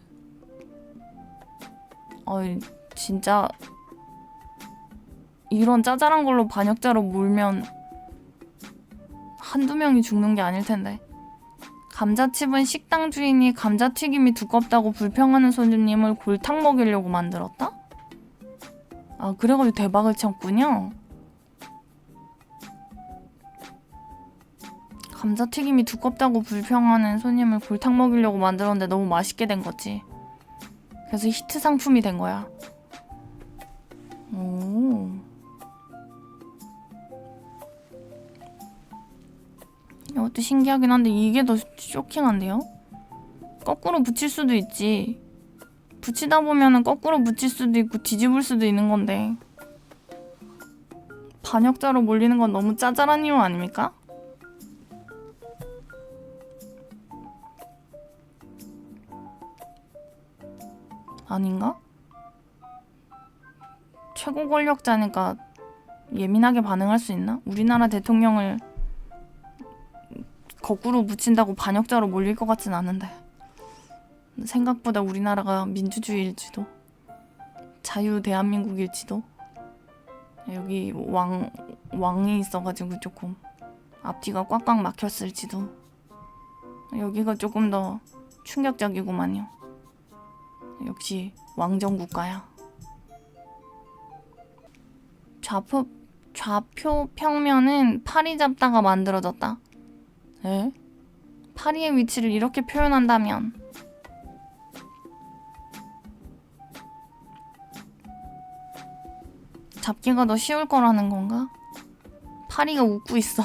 진짜 이런 짜잘한 걸로 반역자로 몰면 한두 명이 죽는 게 아닐 텐데. 감자칩은 식당 주인이 감자튀김이 두껍다고 불평하는 손님을 골탕 먹이려고 만들었다? 그래가지고 대박을 쳤군요. 감자튀김이 두껍다고 불평하는 손님을 골탕 먹이려고 만들었는데 너무 맛있게 된 거지. 그래서 히트 상품이 된 거야. 오. 이것도 신기하긴 한데 이게 더 쇼킹한데요? 거꾸로 붙일 수도 있지. 붙이다 보면은 거꾸로 붙일 수도 있고 뒤집을 수도 있는 건데 반역자로 몰리는 건 너무 짜잘한 이유 아닙니까? 아닌가? 최고 권력자니까 예민하게 반응할 수 있나? 우리나라 대통령을 거꾸로 붙인다고 반역자로 몰릴 것 같진 않은데 생각보다 우리나라가 민주주의일지도. 자유 대한민국일지도. 여기 왕이 있어가지고 조금 앞뒤가 꽉꽉 막혔을지도. 여기가 조금 더 충격적이구만요. 역시 왕정 국가야. 좌표 평면은 파리 잡다가 만들어졌다. 에? 파리의 위치를 이렇게 표현한다면 잡기가 더 쉬울 거라는 건가? 파리가 웃고 있어.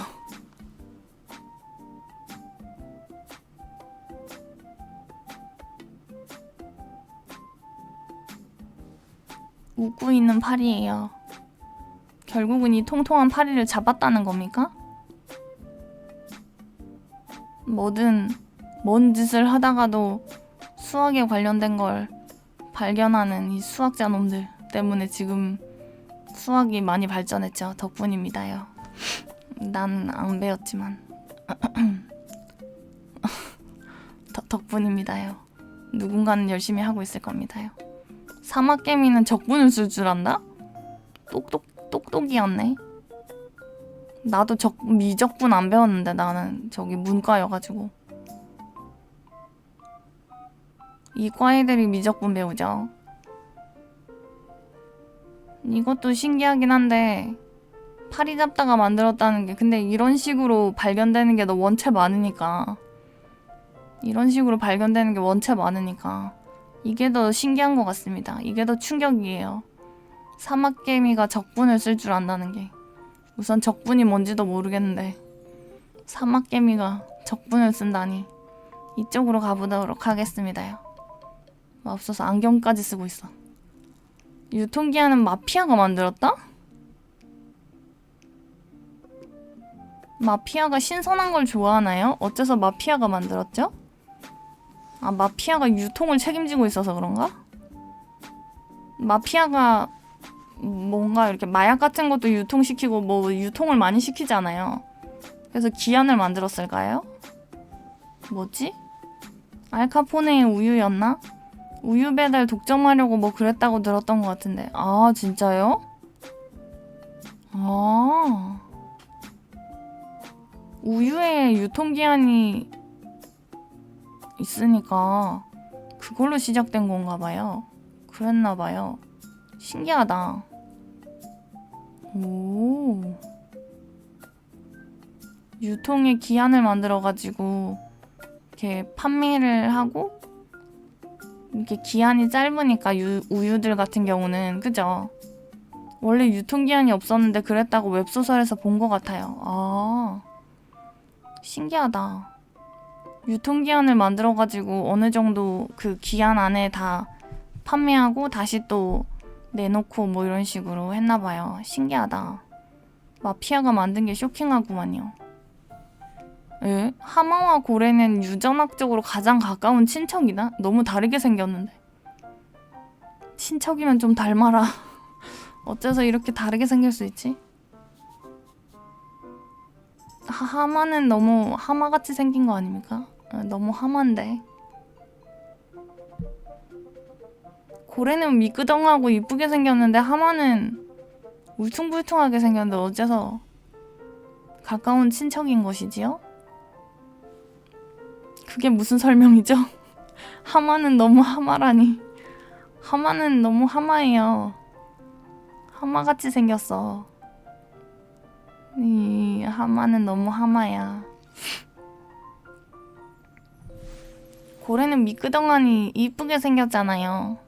웃고 있는 파리예요. 결국은 이 통통한 파리를 잡았다는 겁니까? 뭐든 뭔 짓을 하다가도 수학에 관련된 걸 발견하는 이 수학자 놈들 때문에 지금 수학이 많이 발전했죠. 덕분입니다요. 난 안 배웠지만 덕분입니다요. 누군가는 열심히 하고 있을 겁니다요. 사막개미는 적분을 쓸 줄 안다? 똑똑이었네. 나도 미적분 안 배웠는데 나는 저기 문과여가지고. 이과 애들이 미적분 배우죠. 이것도 신기하긴 한데 파리 잡다가 만들었다는 게, 근데 이런 식으로 발견되는 게 너 원체 많으니까, 이런 식으로 발견되는 게 원체 많으니까 이게 더 신기한 것 같습니다. 이게 더 충격이에요. 사막개미가 적분을 쓸 줄 안다는 게. 우선 적분이 뭔지도 모르겠는데 사막개미가 적분을 쓴다니. 이쪽으로 가보도록 하겠습니다요. 없어서 안경까지 쓰고 있어. 유통기한은 마피아가 만들었다? 마피아가 신선한 걸 좋아하나요? 어째서 마피아가 만들었죠? 아, 마피아가 유통을 책임지고 있어서 그런가? 마피아가 뭔가 이렇게 마약 같은 것도 유통시키고 뭐 유통을 많이 시키잖아요. 그래서 기한을 만들었을까요? 뭐지? 알카포네의 우유였나? 우유 배달 독점하려고 뭐 그랬다고 들었던 것 같은데. 아, 진짜요? 아, 우유에 유통기한이 있으니까 그걸로 시작된 건가 봐요. 그랬나 봐요. 신기하다. 오. 유통의 기한을 만들어가지고 이렇게 판매를 하고, 이렇게 기한이 짧으니까 우유들 같은 경우는, 그죠? 원래 유통기한이 없었는데 그랬다고 웹소설에서 본 것 같아요. 아, 신기하다. 유통기한을 만들어가지고 어느 정도 그 기한 안에 다 판매하고 다시 또 내놓고 뭐 이런 식으로 했나봐요. 신기하다. 마피아가 만든 게 쇼킹하구만요. 에? 하마와 고래는 유전학적으로 가장 가까운 친척이다? 너무 다르게 생겼는데. 친척이면 좀 닮아라. 어째서 이렇게 다르게 생길 수 있지? 하마는 너무 하마같이 생긴 거 아닙니까? 너무 하마인데. 고래는 미끄덩하고 이쁘게 생겼는데 하마는 울퉁불퉁하게 생겼는데 어째서 가까운 친척인 것이지요? 그게 무슨 설명이죠? 하마는 너무 하마라니. 하마는 너무 하마예요. 하마같이 생겼어. 이 하마는 너무 하마야. 고래는 미끄덩하니 이쁘게 생겼잖아요.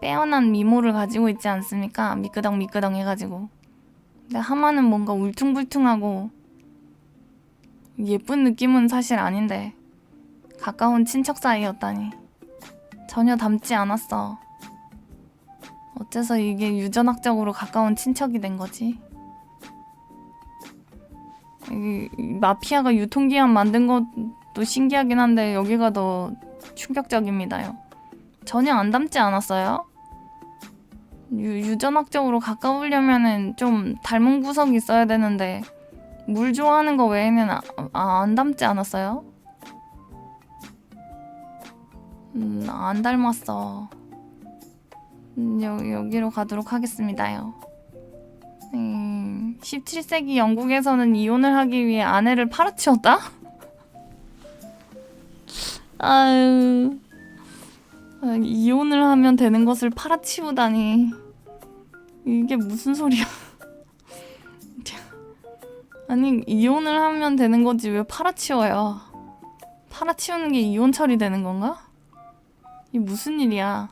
빼어난 미모를 가지고 있지 않습니까? 미끄덩 해가지고. 근데 하마는 뭔가 울퉁불퉁하고 예쁜 느낌은 사실 아닌데 가까운 친척 사이였다니. 전혀 닮지 않았어. 어째서 이게 유전학적으로 가까운 친척이 된 거지? 이 마피아가 유통기한 만든 것도 신기하긴 한데 여기가 더 충격적입니다요. 전혀 안 닮지 않았어요? 유전학적으로 가까우려면은 좀 닮은 구석이 있어야 되는데 물 좋아하는 거 외에는 안 닮지 않았어요? 안 닮았어. 여기로 가도록 하겠습니다요. 17세기 영국에서는 이혼을 하기 위해 아내를 팔아치웠다? 아유, 이혼을 하면 되는 것을 팔아치우다니. 이게 무슨 소리야. 아니, 이혼을 하면 되는 거지 왜 팔아치워요. 팔아치우는 게 이혼 처리되는 건가? 이게 무슨 일이야.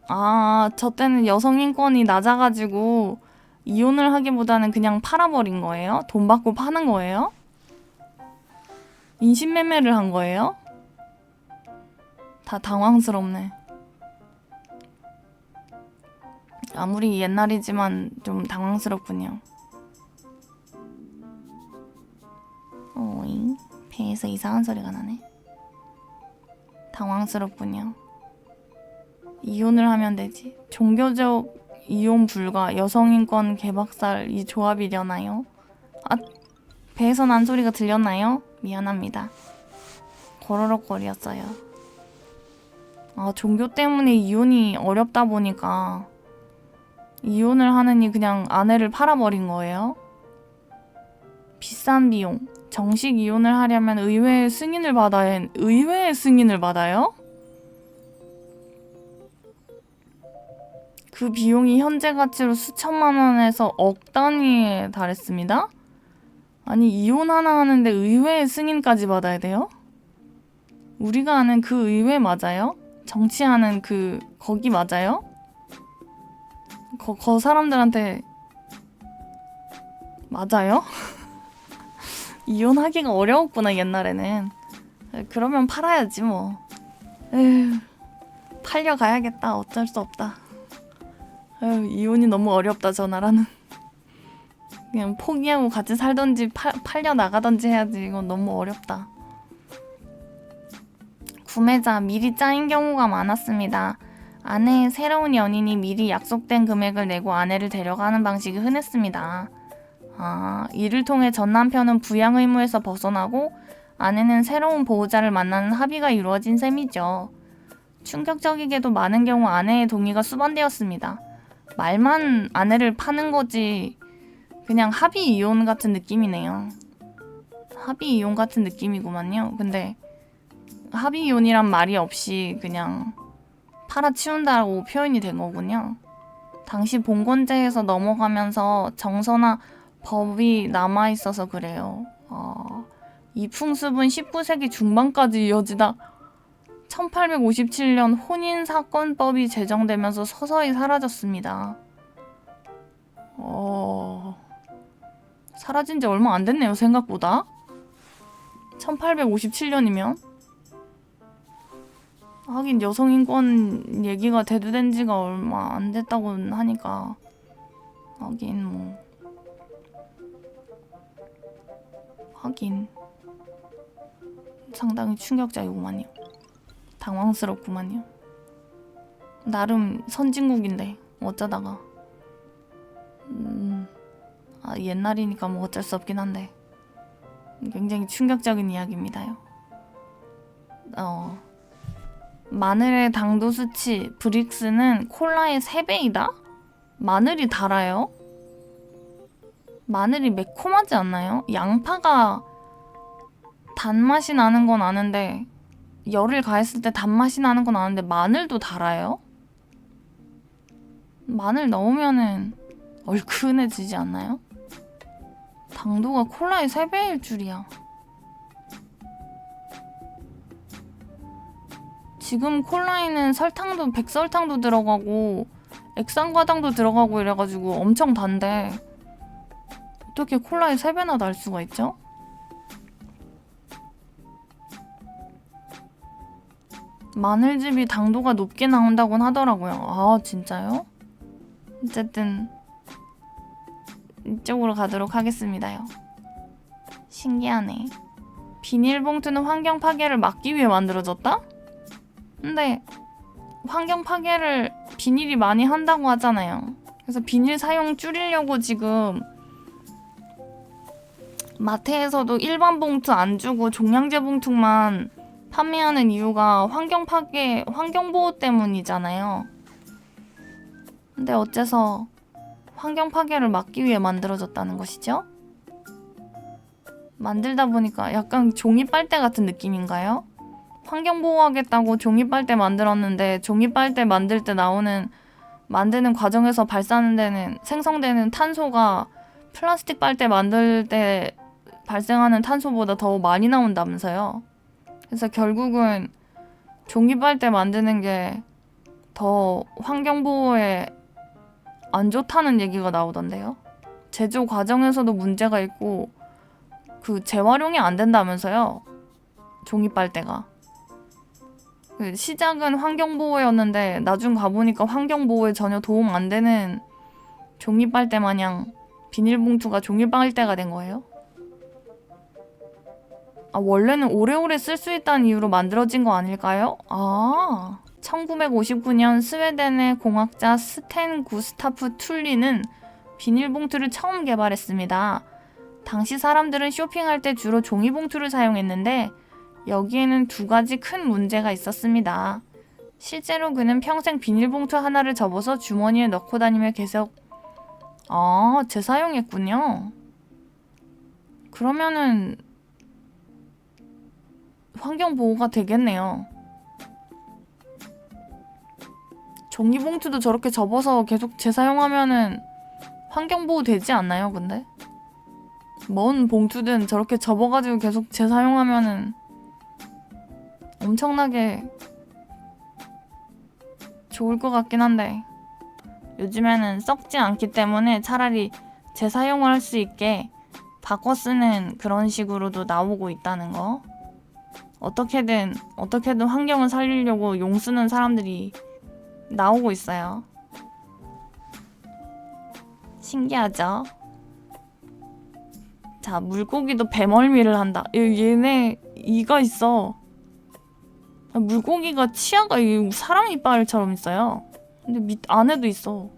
아, 저 때는 여성 인권이 낮아가지고 이혼을 하기보다는 그냥 팔아버린 거예요? 돈 받고 파는 거예요? 인신매매를 한 거예요? 다 당황스럽네. 아무리 옛날이지만 좀 당황스럽군요. 오잉? 배에서 이상한 소리가 나네. 당황스럽군요. 이혼을 하면 되지. 종교적 이혼 불가, 여성인권 개박살 이 조합이려나요? 아, 배에서 난 소리가 들렸나요? 미안합니다. 거러럭거리였어요. 아, 종교 때문에 이혼이 어렵다 보니까 이혼을 하느니 그냥 아내를 팔아버린 거예요? 비싼 비용. 정식 이혼을 하려면 의회의 승인을 받아야 의회의 승인을 받아요? 그 비용이 현재 가치로 수천만 원에서 억 단위에 달했습니다. 아니, 이혼 하나 하는데 의회의 승인까지 받아야 돼요? 우리가 아는 그 의회 맞아요? 정치하는 거기 맞아요? 거 사람들한테 맞아요? 이혼하기가 어려웠구나 옛날에는. 그러면 팔아야지 뭐. 에휴, 팔려가야겠다. 어쩔 수 없다. 에휴, 이혼이 너무 어렵다 저 나라는. 그냥 포기하고 같이 살던지 팔려 나가던지 해야지. 이건 너무 어렵다. 구매자 미리 짜인 경우가 많았습니다. 아내의 새로운 연인이 미리 약속된 금액을 내고 아내를 데려가는 방식이 흔했습니다. 아, 이를 통해 전 남편은 부양 의무에서 벗어나고 아내는 새로운 보호자를 만나는 합의가 이루어진 셈이죠. 충격적이게도 많은 경우 아내의 동의가 수반되었습니다. 말만 아내를 파는 거지 그냥 합의 이혼 같은 느낌이네요. 합의 이혼 같은 느낌이구만요. 근데 합의 이혼이란 말이 없이 그냥 팔아치운다고 표현이 된 거군요. 당시 봉건제에서 넘어가면서 정서나 법이 남아있어서 그래요. 이 풍습은 19세기 중반까지 이어지다 1857년 혼인사건법이 제정되면서 서서히 사라졌습니다. 사라진 지 얼마 안 됐네요, 생각보다. 1857년이면? 하긴 여성인권 얘기가 대두된 지가 얼마 안 됐다고 하니까 하긴 뭐 하긴 상당히 충격적이구만요. 당황스럽구만요. 나름 선진국인데 어쩌다가 옛날이니까 뭐 어쩔 수 없긴 한데 굉장히 충격적인 이야기입니다요. 마늘의 당도 수치 브릭스는 콜라의 3배이다? 마늘이 달아요? 마늘이 매콤하지 않나요? 양파가 단맛이 나는 건 아는데 열을 가했을 때 단맛이 나는 건 아는데 마늘도 달아요? 마늘 넣으면은 얼큰해지지 않나요? 당도가 콜라의 3배일 줄이야. 지금 콜라에는 설탕도 백설탕도 들어가고 액상과당도 들어가고 이래가지고 엄청 단데 어떻게 콜라에 3배나 달 수가 있죠? 마늘즙이 당도가 높게 나온다곤 하더라고요. 아, 진짜요? 어쨌든 이쪽으로 가도록 하겠습니다요. 신기하네. 비닐봉투는 환경 파괴를 막기 위해 만들어졌다? 근데 환경 파괴를 비닐이 많이 한다고 하잖아요. 그래서 비닐 사용 줄이려고 지금 마트에서도 일반 봉투 안 주고 종량제 봉투만 판매하는 이유가 환경 파괴, 환경 보호 때문이잖아요. 근데 어째서 환경 파괴를 막기 위해 만들어졌다는 것이죠? 만들다 보니까 약간 종이 빨대 같은 느낌인가요? 환경 보호하겠다고 종이 빨대 만들었는데 종이 빨대 만들 때 만드는 과정에서 생성되는 탄소가 플라스틱 빨대 만들 때 발생하는 탄소보다 더 많이 나온다면서요. 그래서 결국은 종이 빨대 만드는 게 더 환경 보호에 안 좋다는 얘기가 나오던데요. 제조 과정에서도 문제가 있고 그 재활용이 안 된다면서요. 종이 빨대가. 시작은 환경 보호였는데 나중 가보니까 환경 보호에 전혀 도움 안 되는 종이 빨대 마냥 비닐봉투가 종이 빨대가 된 거예요. 아, 원래는 오래오래 쓸 수 있다는 이유로 만들어진 거 아닐까요? 1959년 스웨덴의 공학자 스텐 구스타프 툴리는 비닐봉투를 처음 개발했습니다. 당시 사람들은 쇼핑할 때 주로 종이봉투를 사용했는데 여기에는 두 가지 큰 문제가 있었습니다. 실제로 그는 평생 비닐봉투 하나를 접어서 주머니에 넣고 다니며 계속 재사용했군요. 그러면은 환경 보호가 되겠네요. 종이봉투도 저렇게 접어서 계속 재사용하면은 환경 보호 되지 않나요, 근데? 먼 봉투든 저렇게 접어가지고 계속 재사용하면은 엄청나게 좋을 것 같긴 한데 요즘에는 썩지 않기 때문에 차라리 재사용을 할 수 있게 바꿔 쓰는 그런 식으로도 나오고 있다는 거. 어떻게든 환경을 살리려고 용 쓰는 사람들이 나오고 있어요. 신기하죠? 자, 물고기도 배멀미를 한다. 얘네 이가 있어. 물고기가 치아가 사람 이빨처럼 있어요. 근데 안에도 있어.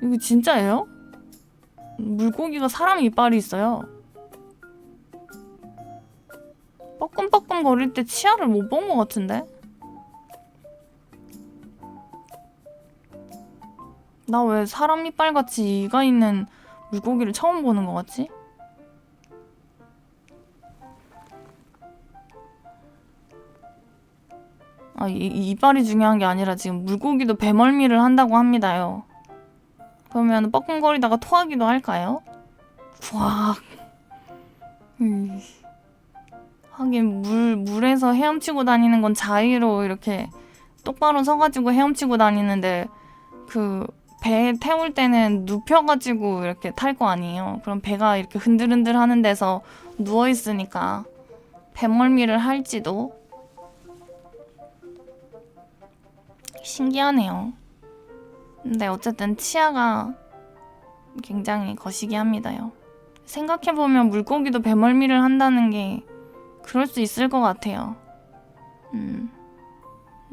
이거 진짜예요? 물고기가 사람 이빨이 있어요. 뻐끔뻐끔 거릴 때 치아를 못 본 것 같은데? 나 왜 사람 이빨같이 이가 있는 물고기를 처음 보는 것 같지? 이빨이 중요한 게 아니라 지금 물고기도 배멀미를 한다고 합니다요. 그러면 뻐끔거리다가 토하기도 할까요? 푸악. 하긴 물에서 헤엄치고 다니는 건 자의로 이렇게 똑바로 서가지고 헤엄치고 다니는데 그 배 태울 때는 눕혀가지고 이렇게 탈 거 아니에요. 그럼 배가 이렇게 흔들흔들 하는 데서 누워있으니까 배멀미를 할지도. 신기하네요. 근데 어쨌든 치아가 굉장히 거시기 합니다요. 생각해보면 물고기도 배멀미를 한다는 게 그럴 수 있을 것 같아요.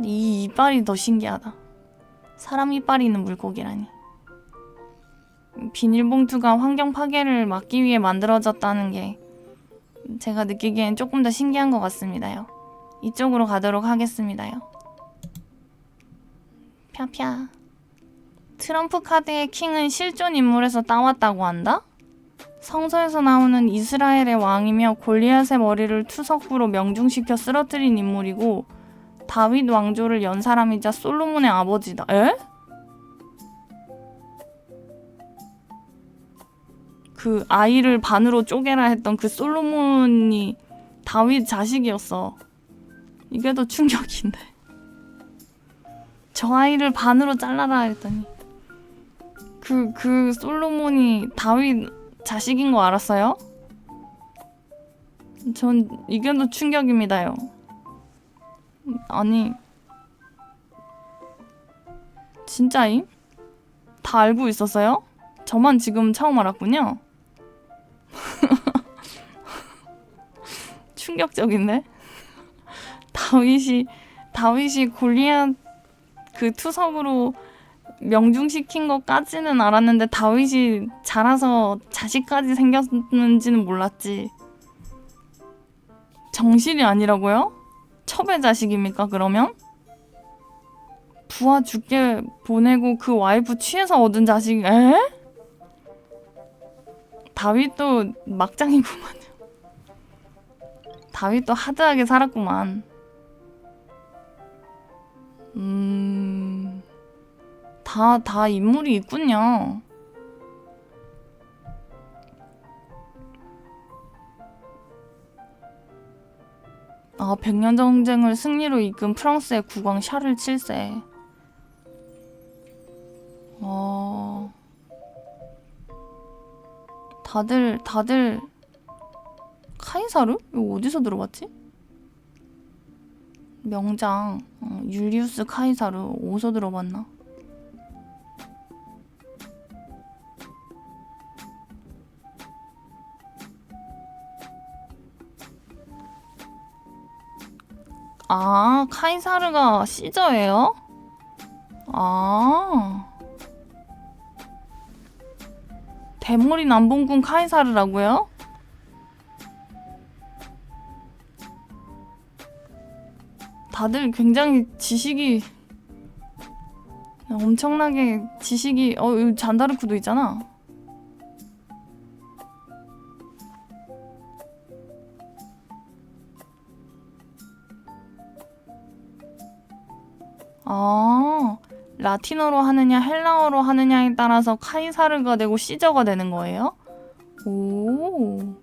이 이빨이 더 신기하다. 사람 이빨이 있는 물고기라니. 비닐봉투가 환경 파괴를 막기 위해 만들어졌다는 게 제가 느끼기엔 조금 더 신기한 것 같습니다요. 이쪽으로 가도록 하겠습니다요. 펴펴. 트럼프 카드의 킹은 실존 인물에서 따왔다고 한다? 성서에서 나오는 이스라엘의 왕이며 골리앗의 머리를 투석구로 명중시켜 쓰러뜨린 인물이고 다윗 왕조를 연 사람이자 솔로몬의 아버지다. 에? 그 아이를 반으로 쪼개라 했던 그 솔로몬이 다윗 자식이었어. 이게 더 충격인데. 저 아이를 반으로 잘라라 했더니 그 솔로몬이 다윗 자식인 거 알았어요? 전 이게 더 충격입니다요. 아니 진짜임? 다 알고 있었어요? 저만 지금 처음 알았군요. 충격적인데? 다윗이 골리앗 그 투석으로 명중시킨 것까지는 알았는데 다윗이 자라서 자식까지 생겼는지는 몰랐지. 정실이 아니라고요? 첩의 자식입니까 그러면? 부하 죽게 보내고 그 와이프 취해서 얻은 자식. 에? 다윗도 막장이구만요. 다윗도 하드하게 살았구만. 다 인물이 있군요. 아, 백년 전쟁을 승리로 이끈 프랑스의 국왕 샤를 7세. 다들 카이사르? 이거 어디서 들어봤지? 명장 율리우스 카이사르 어디서 들어봤나? 아, 카이사르가 시저예요? 아, 대머리 남봉군 카이사르라고요? 다들 굉장히 지식이 엄청나게 지식이 여기 잔다르크도 있잖아. 아, 라틴어로 하느냐 헬라어로 하느냐에 따라서 카이사르가 되고 시저가 되는 거예요? 오,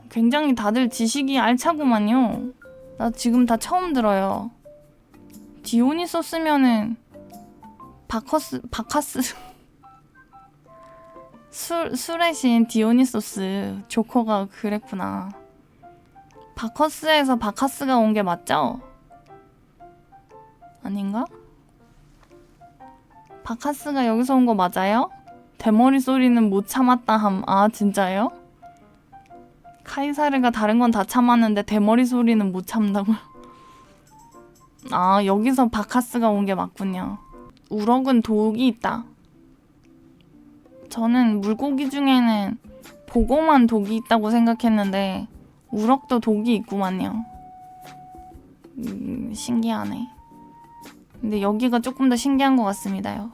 굉장히 다들 지식이 알차구만요. 나 지금 다 처음 들어요. 디오니소스면은 바카스 술의 신 디오니소스 조커가 그랬구나. 바커스에서 바카스가 온 게 맞죠? 아닌가? 바카스가 여기서 온 거 맞아요? 대머리 소리는 못 참았다 함. 아, 진짜요? 카이사르가 다른 건 다 참았는데 대머리 소리는 못 참다고. 아, 여기서 바카스가 온 게 맞군요. 우럭은 독이 있다. 저는 물고기 중에는 보고만 독이 있다고 생각했는데 우럭도 독이 있구만요. 신기하네. 근데 여기가 조금 더 신기한 것 같습니다요.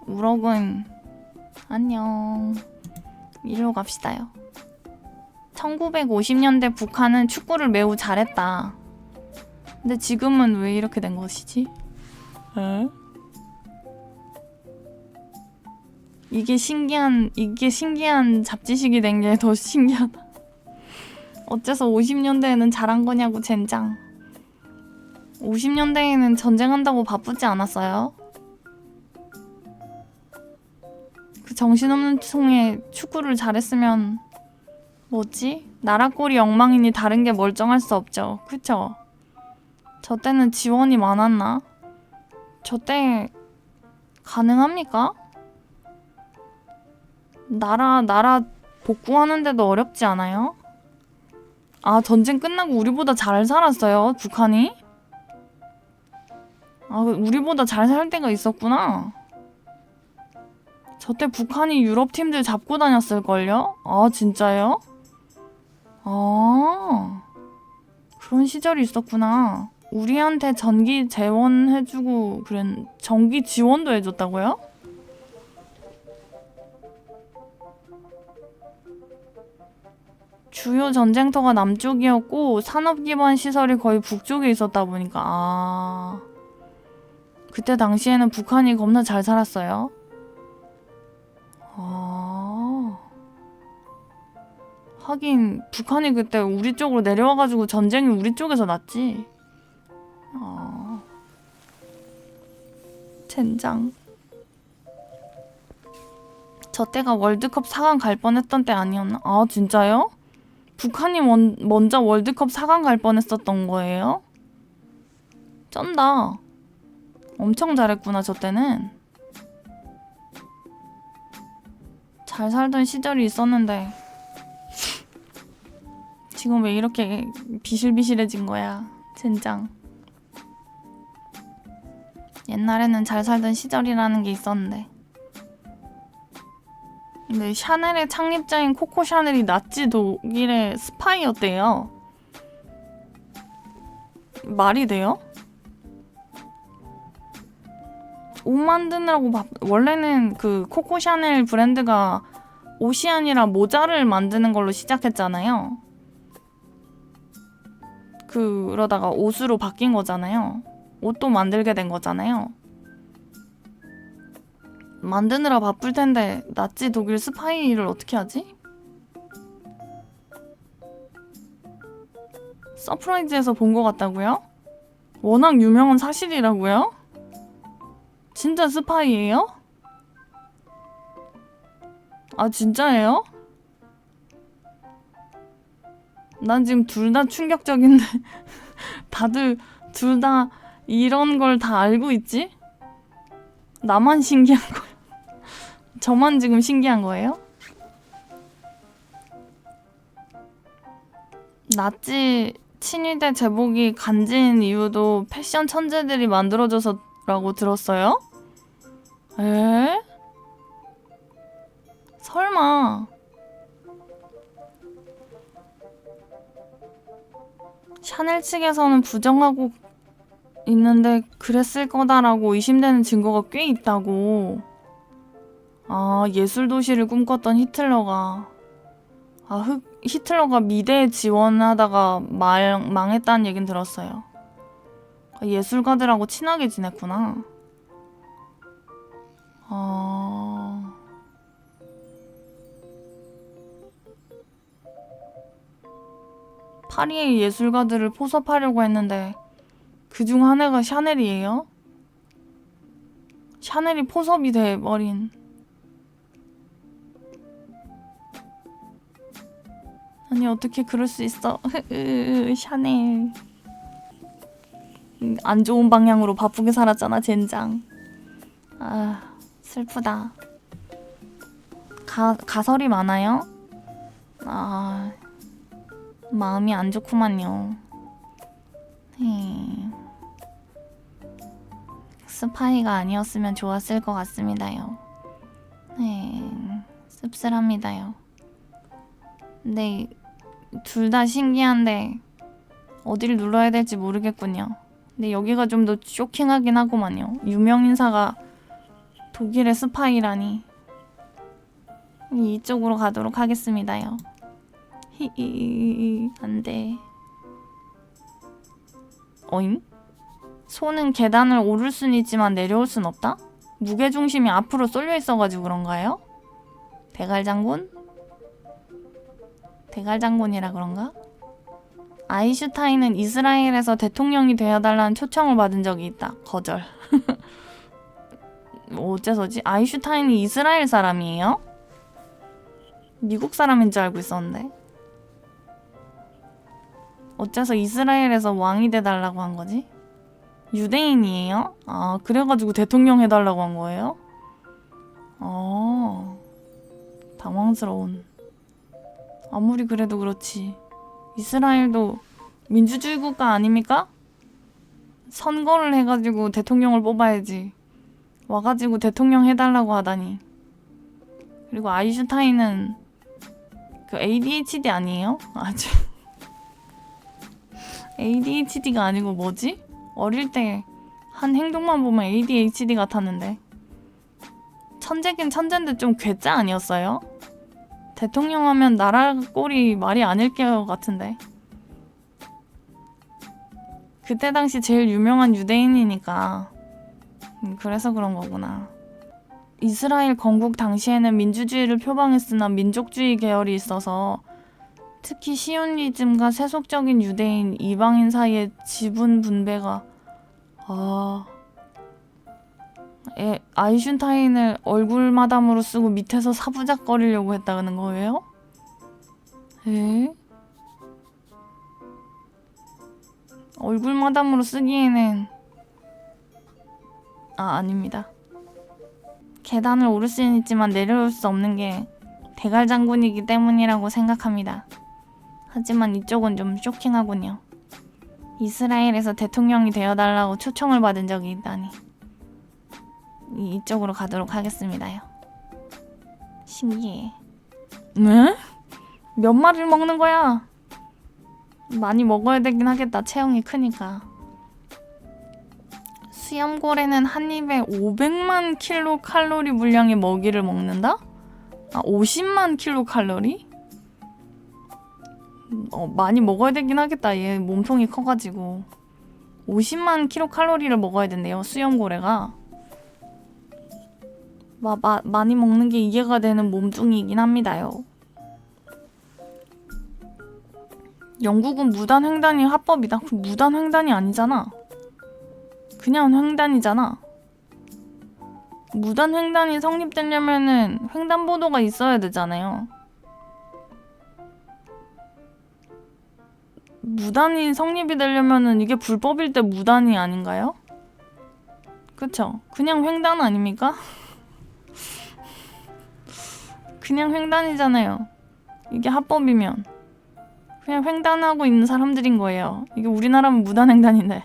우럭은 안녕. 이리로 갑시다요. 1950년대 북한은 축구를 매우 잘했다. 근데 지금은 왜 이렇게 된 것이지? 에? 이게 신기한 잡지식이 된 게 더 신기하다. 어째서 50년대에는 잘한 거냐고 젠장. 50년대에는 전쟁한다고 바쁘지 않았어요? 그 정신없는 총에 축구를 잘했으면 뭐지? 나라 꼴이 엉망이니 다른 게 멀쩡할 수 없죠. 그쵸? 저 때는 지원이 많았나? 저 때 가능합니까? 나라 복구하는데도 어렵지 않아요? 아, 전쟁 끝나고 우리보다 잘 살았어요, 북한이? 아, 우리보다 잘 살 때가 있었구나. 저 때 북한이 유럽 팀들 잡고 다녔을걸요? 아, 진짜요? 아, 그런 시절이 있었구나. 우리한테 전기 재원해주고 전기 지원도 해줬다고요? 주요 전쟁터가 남쪽이었고 산업 기반 시설이 거의 북쪽에 있었다 보니까 아, 그때 당시에는 북한이 겁나 잘 살았어요. 아, 하긴 북한이 그때 우리 쪽으로 내려와가지고 전쟁이 우리 쪽에서 났지. 아, 젠장. 저 때가 월드컵 4강 갈 뻔했던 때 아니었나? 아, 진짜요? 북한이 먼저 월드컵 4강 갈 뻔했었던 거예요? 쩐다. 엄청 잘했구나, 저 때는. 잘 살던 시절이 있었는데 지금 왜 이렇게 비실비실해진 거야, 젠장. 옛날에는 잘 살던 시절이라는 게 있었는데. 근데 샤넬의 창립자인 코코 샤넬이 나치 독일의 스파이였대요. 말이 돼요? 옷 만드느라고 원래는 그 코코 샤넬 브랜드가 옷이 아니라 모자를 만드는 걸로 시작했잖아요. 그러다가 옷으로 바뀐 거잖아요. 옷도 만들게 된 거잖아요. 만드느라 바쁠 텐데 나치 독일 스파이를 어떻게 하지? 서프라이즈에서 본 것 같다고요? 워낙 유명한 사실이라고요? 진짜 스파이예요? 아 진짜예요? 난 지금 둘 다 충격적인데 다들 둘 다 이런 걸 다 알고 있지? 나만 신기한 거예요? 저만 지금 신기한 거예요? 나치 친위대 제복이 간지인 이유도 패션 천재들이 만들어줘서라고 들었어요? 에? 설마. 샤넬 측에서는 부정하고 있는데 그랬을 거다라고 의심되는 증거가 꽤 있다고. 아, 예술 도시를 꿈꿨던 히틀러가 히틀러가 미대에 지원하다가 망했다는 얘긴 들었어요. 예술가들하고 친하게 지냈구나. 파리의 예술가들을 포섭하려고 했는데 그중 한 애가 샤넬이에요? 샤넬이 포섭이 돼버린. 아니 어떻게 그럴 수 있어. 샤넬 안 좋은 방향으로 바쁘게 살았잖아 젠장. 아 슬프다. 가설이 많아요? 아 마음이 안 좋구만요. 스파이가 아니었으면 좋았을 것 같습니다요. 네, 씁쓸합니다요. 근데 둘 다 신기한데 어디를 눌러야 될지 모르겠군요. 근데 여기가 좀 더 쇼킹하긴 하구만요. 유명인사가 독일의 스파이라니. 이쪽으로 가도록 하겠습니다요. 안돼. 어잉? 소는 계단을 오를 순 있지만 내려올 순 없다? 무게중심이 앞으로 쏠려 있어가지고 그런가요? 대갈장군? 대갈장군이라 그런가? 아인슈타인은 이스라엘에서 대통령이 되어달라는 초청을 받은 적이 있다. 거절. 어째서지? 아인슈타인이 이스라엘 사람이에요? 미국 사람인 줄 알고 있었는데. 어째서 이스라엘에서 왕이 돼달라고 한 거지? 유대인이에요? 아, 그래가지고 대통령 해달라고 한 거예요? 당황스러운. 아무리 그래도 그렇지. 이스라엘도 민주주의 국가 아닙니까? 선거를 해가지고 대통령을 뽑아야지. 와가지고 대통령 해달라고 하다니. 그리고 아인슈타인은 그 ADHD 아니에요? 아주 ADHD가 아니고 뭐지? 어릴 때 한 행동만 보면 ADHD 같았는데. 천재긴 천재인데 좀 괴짜 아니었어요? 대통령 하면 나라 꼴이 말이 아닐 것 같은데. 그때 당시 제일 유명한 유대인이니까. 그래서 그런 거구나. 이스라엘 건국 당시에는 민주주의를 표방했으나 민족주의 계열이 있어서 특히 시오니즘과 세속적인 유대인, 이방인 사이의 지분 분배가 아인슈타인을 얼굴 마담으로 쓰고 밑에서 사부작거리려고 했다는 거예요? 에? 얼굴 마담으로 쓰기에는 아닙니다. 계단을 오를 수는 있지만 내려올 수 없는 게 대갈 장군이기 때문이라고 생각합니다. 하지만 이쪽은 좀 쇼킹하군요. 이스라엘에서 대통령이 되어달라고 초청을 받은 적이 있다니. 이쪽으로 가도록 하겠습니다요. 신기해. 네? 몇 마리를 먹는 거야? 많이 먹어야 되긴 하겠다. 체형이 크니까. 수염고래는 한 입에 500만 킬로칼로리 분량의 먹이를 먹는다? 아, 50만 킬로칼로리? 많이 먹어야 되긴 하겠다. 얘 몸통이 커가지고 50만 킬로칼로리를 먹어야 된대요. 수염고래가. 많이 먹는 게 이해가 되는 몸뚱이이긴 합니다요. 영국은 무단횡단이 합법이다. 그 무단횡단이 아니잖아. 그냥 횡단이잖아. 무단횡단이 성립되려면은 횡단보도가 있어야 되잖아요. 무단이 성립이 되려면은 이게 불법일 때 무단이 아닌가요? 그쵸? 그냥 횡단 아닙니까? 그냥 횡단이잖아요. 이게 합법이면. 그냥 횡단하고 있는 사람들인 거예요. 이게 우리나라면 무단횡단인데.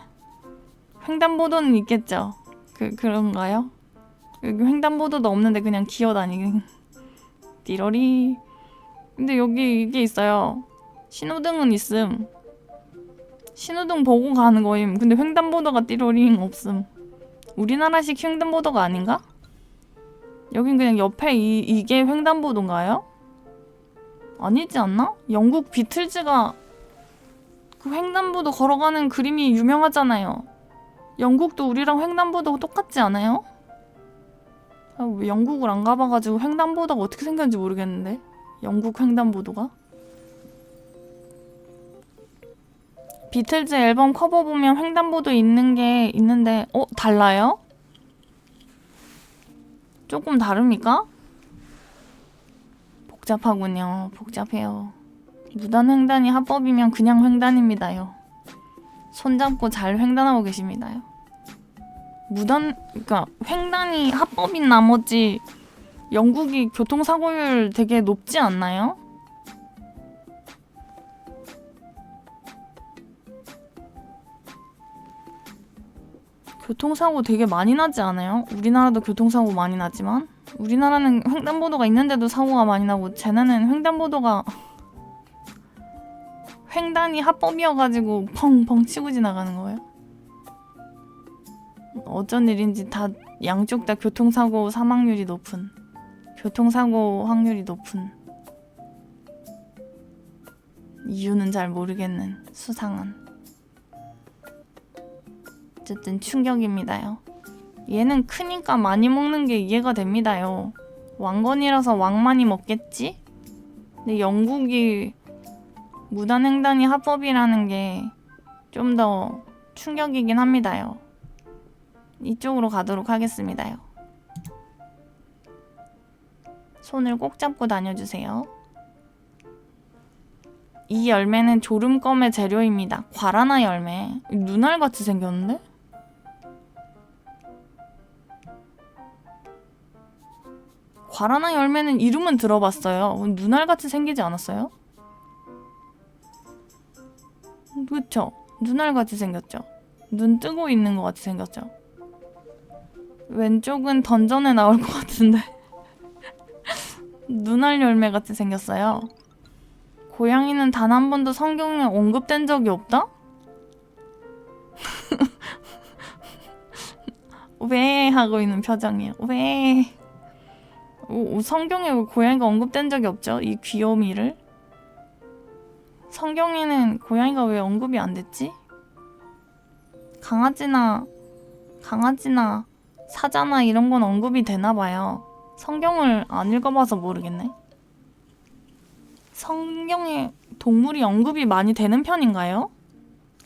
횡단보도는 있겠죠? 그런가요? 여기 횡단보도도 없는데 그냥 기어다니긴. 띠러리. 근데 여기 이게 있어요. 신호등은 있음. 신호등 보고 가는 거임. 근데 횡단보도가 띠러링 없음. 우리나라식 횡단보도가 아닌가? 여긴 그냥 옆에 이게 횡단보도인가요? 아니지 않나? 영국 비틀즈가 그 횡단보도 걸어가는 그림이 유명하잖아요. 영국도 우리랑 횡단보도가 똑같지 않아요? 왜 영국을 안 가봐가지고 횡단보도가 어떻게 생겼는지 모르겠는데. 영국 횡단보도가? 비틀즈 앨범 커버 보면 횡단보도 있는 게 있는데 달라요? 조금 다릅니까? 복잡하군요. 복잡해요. 무단횡단이 합법이면 그냥 횡단입니다요. 손잡고 잘 횡단하고 계십니다요. 그러니까 횡단이 합법인 나머지 영국이 교통사고율 되게 높지 않나요? 교통사고 되게 많이 나지 않아요? 우리나라도 교통사고 많이 나지만 우리나라는 횡단보도가 있는데도 사고가 많이 나고 쟤네는 횡단보도가 횡단이 합법이어가지고 펑펑 치고 지나가는 거예요. 어쩐 일인지 다 양쪽 다 교통사고 사망률이 높은 교통사고 확률이 높은 이유는 잘 모르겠는 수상한 어쨌든 충격입니다요. 얘는 크니까 많이 먹는 게 이해가 됩니다요. 왕건이라서 왕 많이 먹겠지? 근데 영국이 무단횡단이 합법이라는 게 좀 더 충격이긴 합니다요. 이쪽으로 가도록 하겠습니다요. 손을 꼭 잡고 다녀주세요. 이 열매는 졸음껌의 재료입니다. 과라나 열매. 눈알같이 생겼는데? 과라나 열매는 이름은 들어봤어요. 눈알같이 생기지 않았어요? 그쵸? 눈알같이 생겼죠? 눈 뜨고 있는 것 같이 생겼죠? 왼쪽은 던전에 나올 것 같은데 눈알 열매 같이 생겼어요. 고양이는 단 한 번도 성경에 언급된 적이 없다? 왜 하고 있는 표정이에요. 왜? 성경에 왜 고양이가 언급된 적이 없죠? 이 귀요미를? 성경에는 고양이가 왜 언급이 안 됐지? 강아지나 사자나 이런 건 언급이 되나 봐요. 성경을 안 읽어봐서 모르겠네. 성경에 동물이 언급이 많이 되는 편인가요?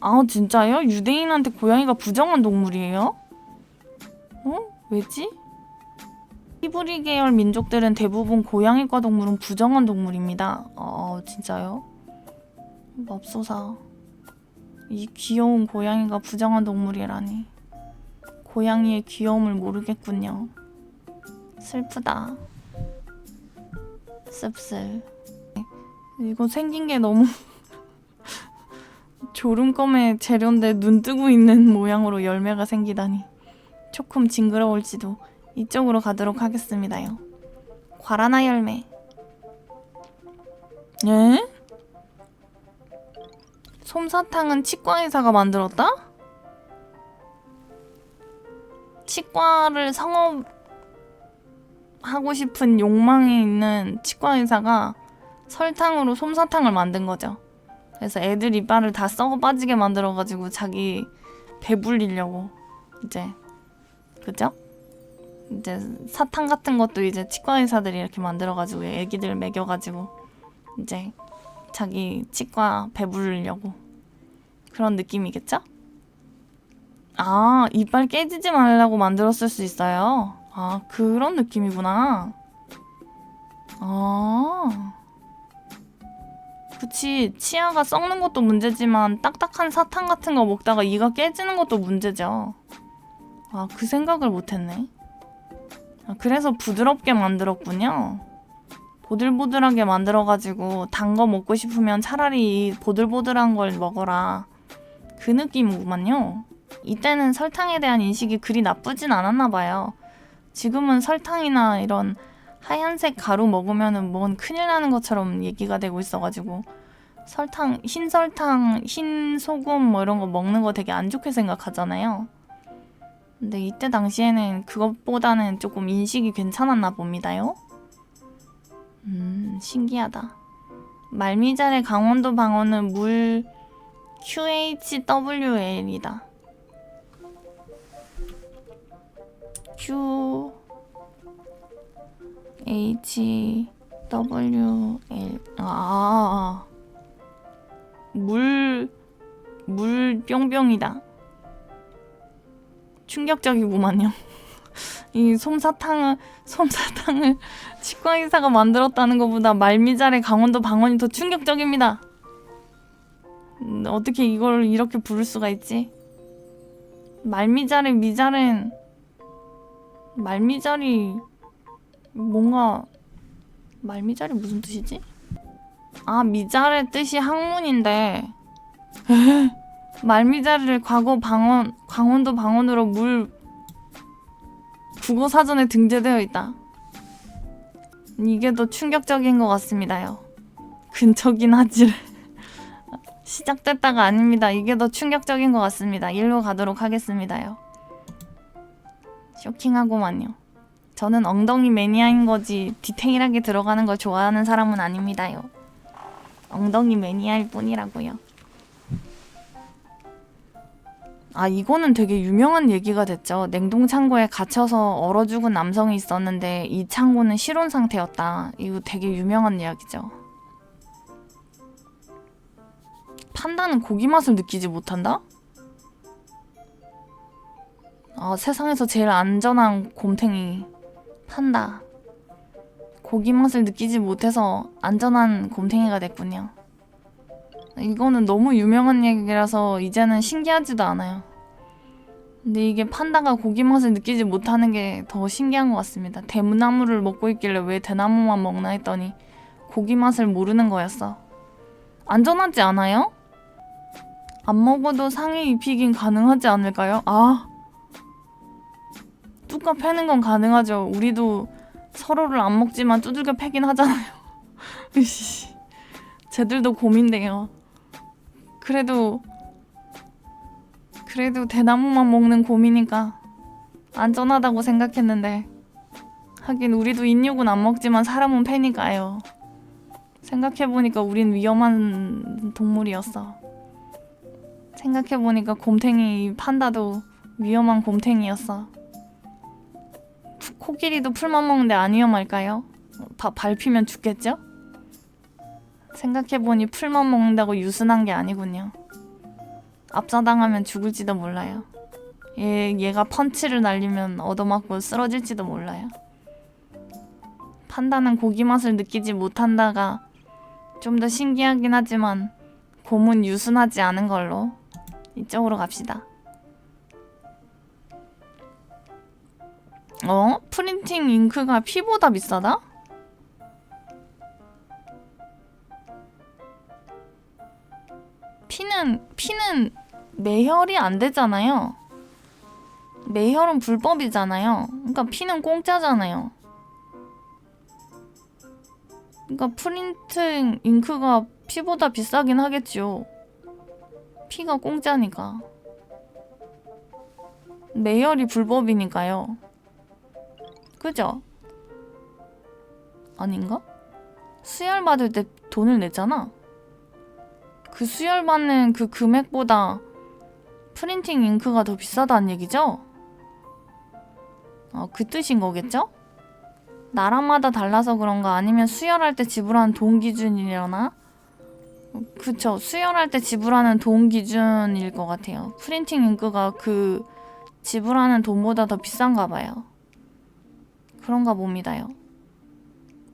아, 진짜요? 유대인한테 고양이가 부정한 동물이에요? 왜지? 히브리 계열 민족들은 대부분 고양이과 동물은 부정한 동물입니다. 진짜요? 맙소사. 이 귀여운 고양이가 부정한 동물이라니. 고양이의 귀여움을 모르겠군요. 슬프다. 씁쓸. 이거 생긴 게 너무 졸음껌의 재료인데 눈 뜨고 있는 모양으로 열매가 생기다니. 조금 징그러울지도. 이쪽으로 가도록 하겠습니다요. 과라나 열매. 예? 솜사탕은 치과의사가 만들었다? 치과를 성업하고 싶은 욕망이 있는 치과의사가 설탕으로 솜사탕을 만든 거죠. 그래서 애들 이빨을 다 썩어 빠지게 만들어가지고 자기 배불리려고 이제, 그죠? 이제 사탕 같은 것도 이제 치과 의사들이 이렇게 만들어가지고 애기들 먹여가지고 이제 자기 치과 배부르려고 그런 느낌이겠죠? 아, 이빨 깨지지 말라고 만들었을 수 있어요. 아, 그런 느낌이구나. 아, 그치. 치아가 썩는 것도 문제지만 딱딱한 사탕 같은 거 먹다가 이가 깨지는 것도 문제죠. 아, 그 생각을 못했네. 아, 그래서 부드럽게 만들었군요. 보들보들하게 만들어가지고 단 거 먹고 싶으면 차라리 이 보들보들한 걸 먹어라. 그 느낌이구만요. 이때는 설탕에 대한 인식이 그리 나쁘진 않았나 봐요. 지금은 설탕이나 이런 하얀색 가루 먹으면은 뭔 큰일 나는 것처럼 얘기가 되고 있어가지고 설탕, 흰 소금 뭐 이런 거 먹는 거 되게 안 좋게 생각하잖아요. 근데 이때 당시에는 그것보다는 조금 인식이 괜찮았나 봅니다요. 신기하다. 말미잘의 강원도 방어는 물 QHWL이다. QHWL. 물 뿅뿅이다. 충격적이구만요. 이 솜사탕을 치과의사가 만들었다는 것보다 말미잘의 강원도 방언이 더 충격적입니다. 어떻게 이걸 이렇게 부를 수가 있지? 말미잘의 미잘은 말미잘이 뭔가 말미잘이 무슨 뜻이지? 아, 미잘의 뜻이 학문인데 말미잘을 강원도 방언으로 물 국어사전에 등재되어 있다. 이게 더 충격적인 것 같습니다요. 근처긴 하지. 시작됐다가 아닙니다. 이게 더 충격적인 것 같습니다. 일로 가도록 하겠습니다요. 쇼킹하고만요. 저는 엉덩이 매니아인 거지 디테일하게 들어가는 걸 좋아하는 사람은 아닙니다요. 엉덩이 매니아일 뿐이라고요. 아, 이거는 되게 유명한 얘기가 됐죠. 냉동창고에 갇혀서 얼어 죽은 남성이 있었는데 이 창고는 실온 상태였다. 이거 되게 유명한 이야기죠. 판다는 고기 맛을 느끼지 못한다? 아, 세상에서 제일 안전한 곰탱이 판다. 고기 맛을 느끼지 못해서 안전한 곰탱이가 됐군요. 이거는 너무 유명한 얘기라서 이제는 신기하지도 않아요. 근데 이게 판다가 고기 맛을 느끼지 못하는 게 더 신기한 것 같습니다. 대나무를 먹고 있길래 왜 대나무만 먹나 했더니 고기 맛을 모르는 거였어. 안전하지 않아요? 안 먹어도 상해 입히긴 가능하지 않을까요? 아, 뚜까 패는 건 가능하죠. 우리도 서로를 안 먹지만 두들겨 패긴 하잖아요. 쟤들도 곰인데요. 그래도 대나무만 먹는 곰이니까 안전하다고 생각했는데 하긴 우리도 인육은 안 먹지만 사람은 패니까요. 생각해보니까 우린 위험한 동물이었어. 생각해보니까 곰탱이 판다도 위험한 곰탱이였어. 코끼리도 풀만 먹는데 안 위험할까요? 밟히면 죽겠죠? 생각해보니 풀만 먹는다고 유순한 게 아니군요. 압사당하면 죽을지도 몰라요. 얘가 펀치를 날리면 얻어맞고 쓰러질지도 몰라요. 판다는 고기 맛을 느끼지 못한다가 좀 더 신기하긴 하지만 곰은 유순하지 않은 걸로 이쪽으로 갑시다. 프린팅 잉크가 피보다 비싸다? 피는 매혈이 안 되잖아요. 매혈은 불법이잖아요. 그러니까 피는 공짜잖아요. 그러니까 프린팅 잉크가 피보다 비싸긴 하겠죠. 피가 공짜니까. 매열이 불법이니까요. 그죠? 아닌가? 수혈 받을 때 돈을 냈잖아. 그 수혈 받는 그 금액보다 프린팅 잉크가 더 비싸다는 얘기죠? 그 뜻인 거겠죠? 나라마다 달라서 그런가? 아니면 수혈할 때 지불하는 돈 기준이려나? 그쵸. 수혈할 때 지불하는 돈 기준일 것 같아요. 프린팅 잉크가 그 지불하는 돈보다 더 비싼가 봐요. 그런가 봅니다요.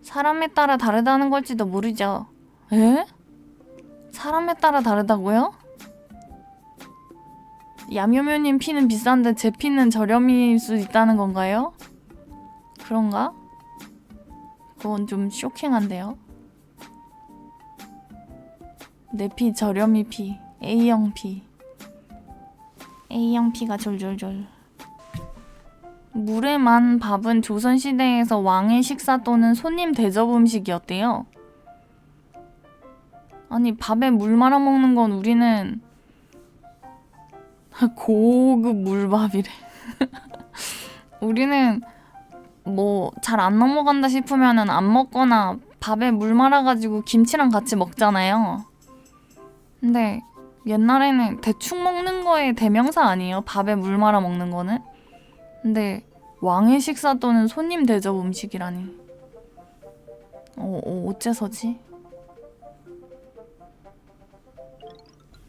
사람에 따라 다르다는 걸지도 모르죠. 에? 사람에 따라 다르다고요? 야묘묘님 피는 비싼데 제 피는 저렴일 수 있다는 건가요? 그런가? 그건 좀 쇼킹한데요. 내 피 저렴이 피 A형 피 A형 피가 졸졸졸. 물에 만 밥은 조선시대에서 왕의 식사 또는 손님 대접 음식이었대요. 아니 밥에 물 말아 먹는 건 우리는 고급 물밥이래. 우리는 뭐 잘 안 넘어간다 싶으면은 안 먹거나 밥에 물 말아가지고 김치랑 같이 먹잖아요. 근데 옛날에는 대충 먹는 거에 대명사 아니에요? 밥에 물 말아 먹는 거는? 근데 왕의 식사 또는 손님 대접 음식이라니. 어째서지?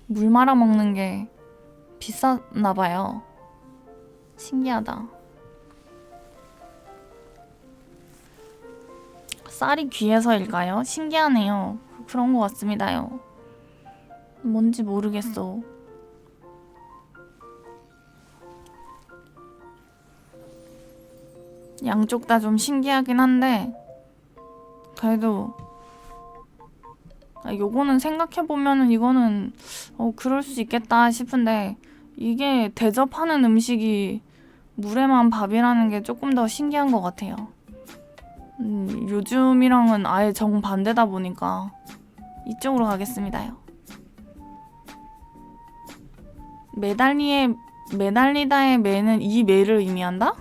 물 말아 먹는 게 비쌌나 봐요. 신기하다. 쌀이 귀해서일까요? 신기하네요. 그런 것 같습니다요. 뭔지 모르겠어. 양쪽 다 좀 신기하긴 한데 그래도 요거는 생각해보면은 이거는 그럴 수 있겠다 싶은데 이게 대접하는 음식이 물에만 밥이라는 게 조금 더 신기한 것 같아요. 요즘이랑은 아예 정반대다 보니까 이쪽으로 가겠습니다요. 매달리다의 매는 이 매를 의미한다?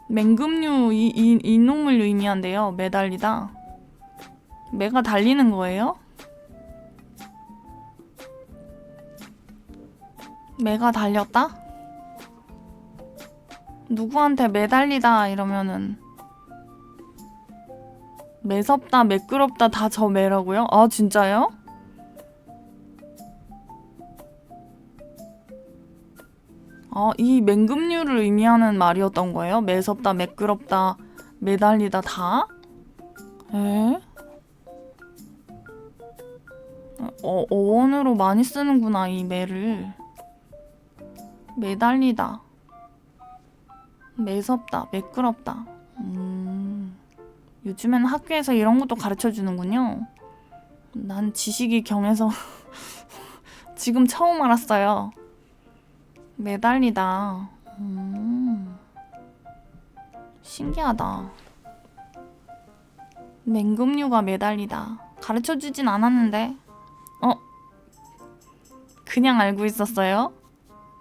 맹금류 이 놈을 의미한대요. 매달리다. 매가 달리는 거예요? 매가 달렸다? 누구한테 매달리다 이러면은 매섭다, 매끄럽다 다 저 매라고요? 아 진짜요? 이 맹금류를 의미하는 말이었던 거예요? 매섭다, 매끄럽다, 매달리다 다? 에? 어원으로 많이 쓰는구나 이 매를. 매달리다, 매섭다, 매끄럽다. 요즘에는 학교에서 이런 것도 가르쳐주는군요. 난 지식이 경해서 지금 처음 알았어요. 매달리다. 신기하다. 맹금류가 매달리다. 가르쳐주진 않았는데. 그냥 알고 있었어요?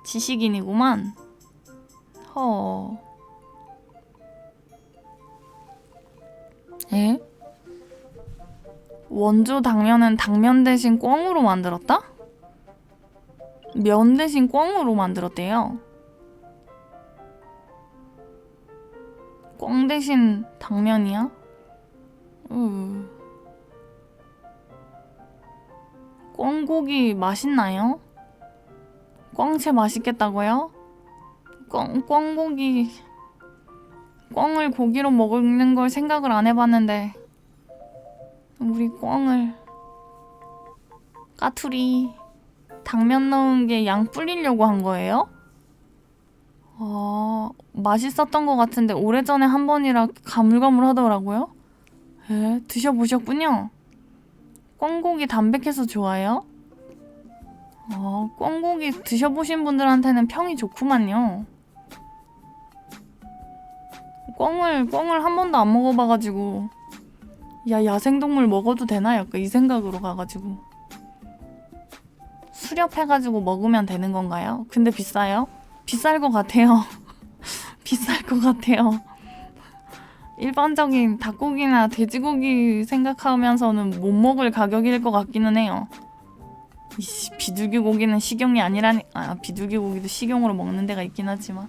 지식인이구만. 에? 원조 당면은 당면 대신 꿩으로 만들었다? 면 대신 꿩으로 만들었대요. 꿩 대신 당면이야? 꿩고기 맛있나요? 꿩채 맛있겠다고요? 꿩고기... 꿩을 고기로 먹는 걸 생각을 안 해봤는데 우리 꿩을... 까투리... 당면 넣은 게 양 불리려고 한 거예요? 맛있었던 것 같은데 오래전에 한 번이라 가물가물 하더라고요? 드셔보셨군요? 꿩고기 담백해서 좋아요? 꿩고기 드셔보신 분들한테는 평이 좋구만요. 꿩을 한 번도 안 먹어봐가지고 야, 야생동물 먹어도 되나? 약간 이 생각으로 가가지고 수렵해가지고 먹으면 되는 건가요? 근데 비싸요? 비쌀 것 같아요. 비쌀 것 같아요. 일반적인 닭고기나 돼지고기 생각하면서는 못 먹을 가격일 것 같기는 해요. 이씨, 비둘기 고기는 식용이 아니라니. 비둘기 고기도 식용으로 먹는 데가 있긴 하지만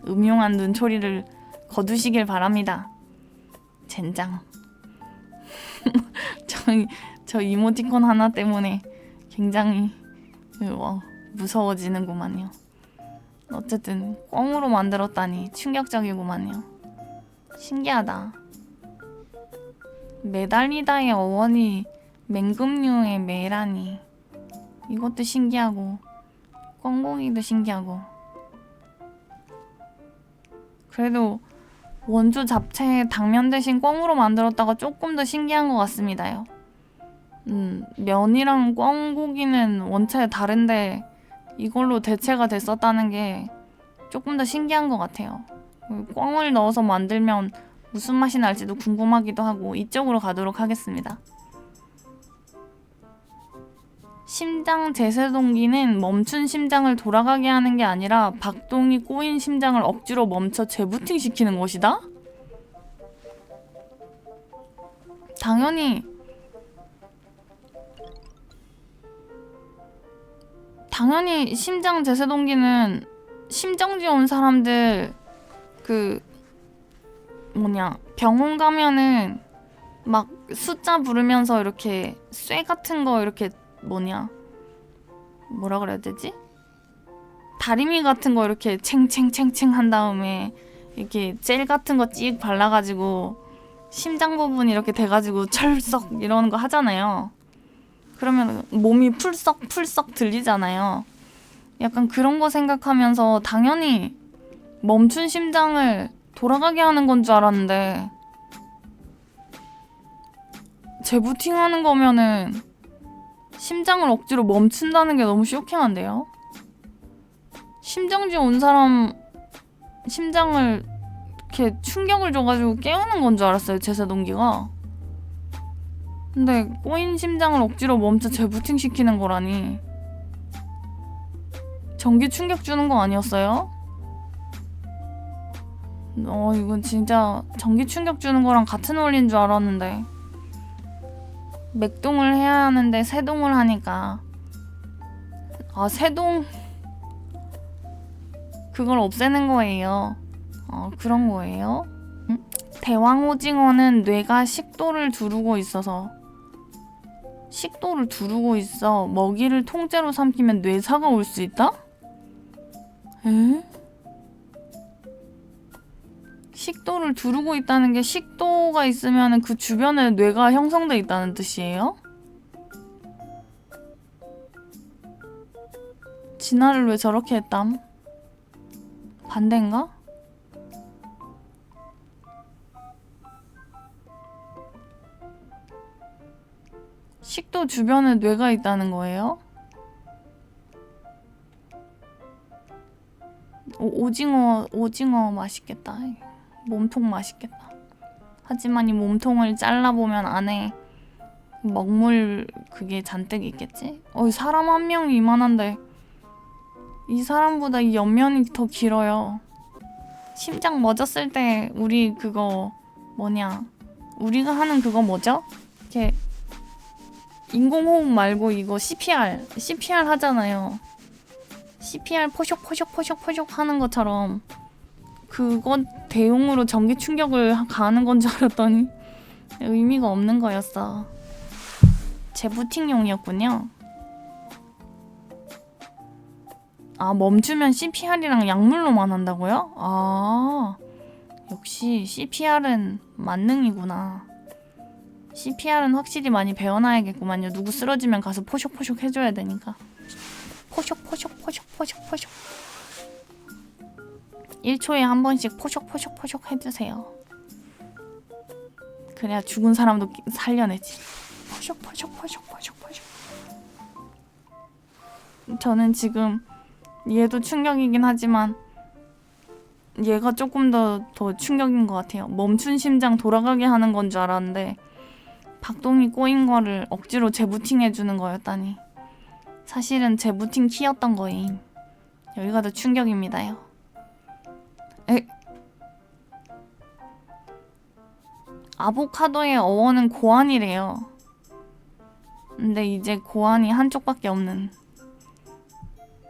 음흉한 눈초리를 거두시길 바랍니다. 젠장. 저 이모티콘 하나 때문에 굉장히 무서워지는구만요. 어쨌든 꿩으로 만들었다니 충격적이구만요. 신기하다. 메달리다의 어원이 맹금류의 매라니. 이것도 신기하고 꿩고기도 신기하고. 그래도 원주 잡채 당면 대신 꿩으로 만들었다가 조금 더 신기한 것 같습니다요. 면이랑 꿩고기는 원체 다른데 이걸로 대체가 됐었다는 게 조금 더 신기한 것 같아요. 꿩을 넣어서 만들면 무슨 맛이 날지도 궁금하기도 하고 이쪽으로 가도록 하겠습니다. 심장 제세동기는 멈춘 심장을 돌아가게 하는 게 아니라 박동이 꼬인 심장을 억지로 멈춰 재부팅시키는 것이다? 당연히 심장 제세동기는 심정지 온 사람들 병원 가면은 막 숫자 부르면서 이렇게 쇠 같은 거 이렇게 뭐라 그래야 되지? 다리미 같은 거 이렇게 챙챙챙챙 한 다음에 이렇게 젤 같은 거 찍 발라가지고 심장 부분 이렇게 돼가지고 철썩 이러는 거 하잖아요. 그러면 몸이 풀썩 들리잖아요. 약간 그런 거 생각하면서 당연히 멈춘 심장을 돌아가게 하는 건 줄 알았는데 재부팅하는 거면은 심장을 억지로 멈춘다는 게 너무 쇼킹한데요? 심정지 온 사람 심장을 이렇게 충격을 줘가지고 깨우는 건 줄 알았어요, 제세동기가. 근데 꼬인 심장을 억지로 멈춰 재부팅 시키는 거라니. 전기 충격 주는 거 아니었어요? 이건 진짜 전기 충격 주는 거랑 같은 원리인 줄 알았는데. 맥동을 해야 하는데 세동을 하니까 세동 그걸 없애는 거예요. 그런 거예요? 대왕 오징어는 뇌가 식도를 두르고 있어 먹이를 통째로 삼키면 뇌사가 올 수 있다? 에? 식도를 두르고 있다는 게 식도가 있으면 그 주변에 뇌가 형성돼 있다는 뜻이에요? 진화를 왜 저렇게 했담? 반대인가? 식도 주변에 뇌가 있다는 거예요? 오징어 맛있겠다. 몸통 맛있겠다. 하지만 이 몸통을 잘라보면 안에 먹물 그게 잔뜩 있겠지? 사람 한 명이 이만한데 이 사람보다 이 옆면이 더 길어요. 심장 멎었을 때 우리 그거 우리가 하는 그거 뭐죠? 이렇게 인공호흡 말고 이거 CPR 하잖아요. CPR 포슉 하는 것처럼 그거 대용으로 전기 충격을 가하는 건 줄 알았더니 의미가 없는 거였어. 재부팅용이었군요. 멈추면 CPR이랑 약물로만 한다고요? 역시 CPR은 만능이구나. CPR은 확실히 많이 배워놔야겠구만요. 누구 쓰러지면 가서 포슉 해줘야 되니까. 포슉 1초에 한 번씩 포슉 해주세요. 그래야 죽은 사람도 살려내지. 포슉. 저는 지금 얘도 충격이긴 하지만 얘가 조금 더 충격인 것 같아요. 멈춘 심장 돌아가게 하는 건 줄 알았는데 박동이 꼬인 거를 억지로 재부팅 해주는 거였다니. 사실은 재부팅 키였던 거임. 여기가 더 충격입니다요. 에? 아보카도의 어원은 고안이래요. 근데 이제 고안이 한쪽밖에 없는.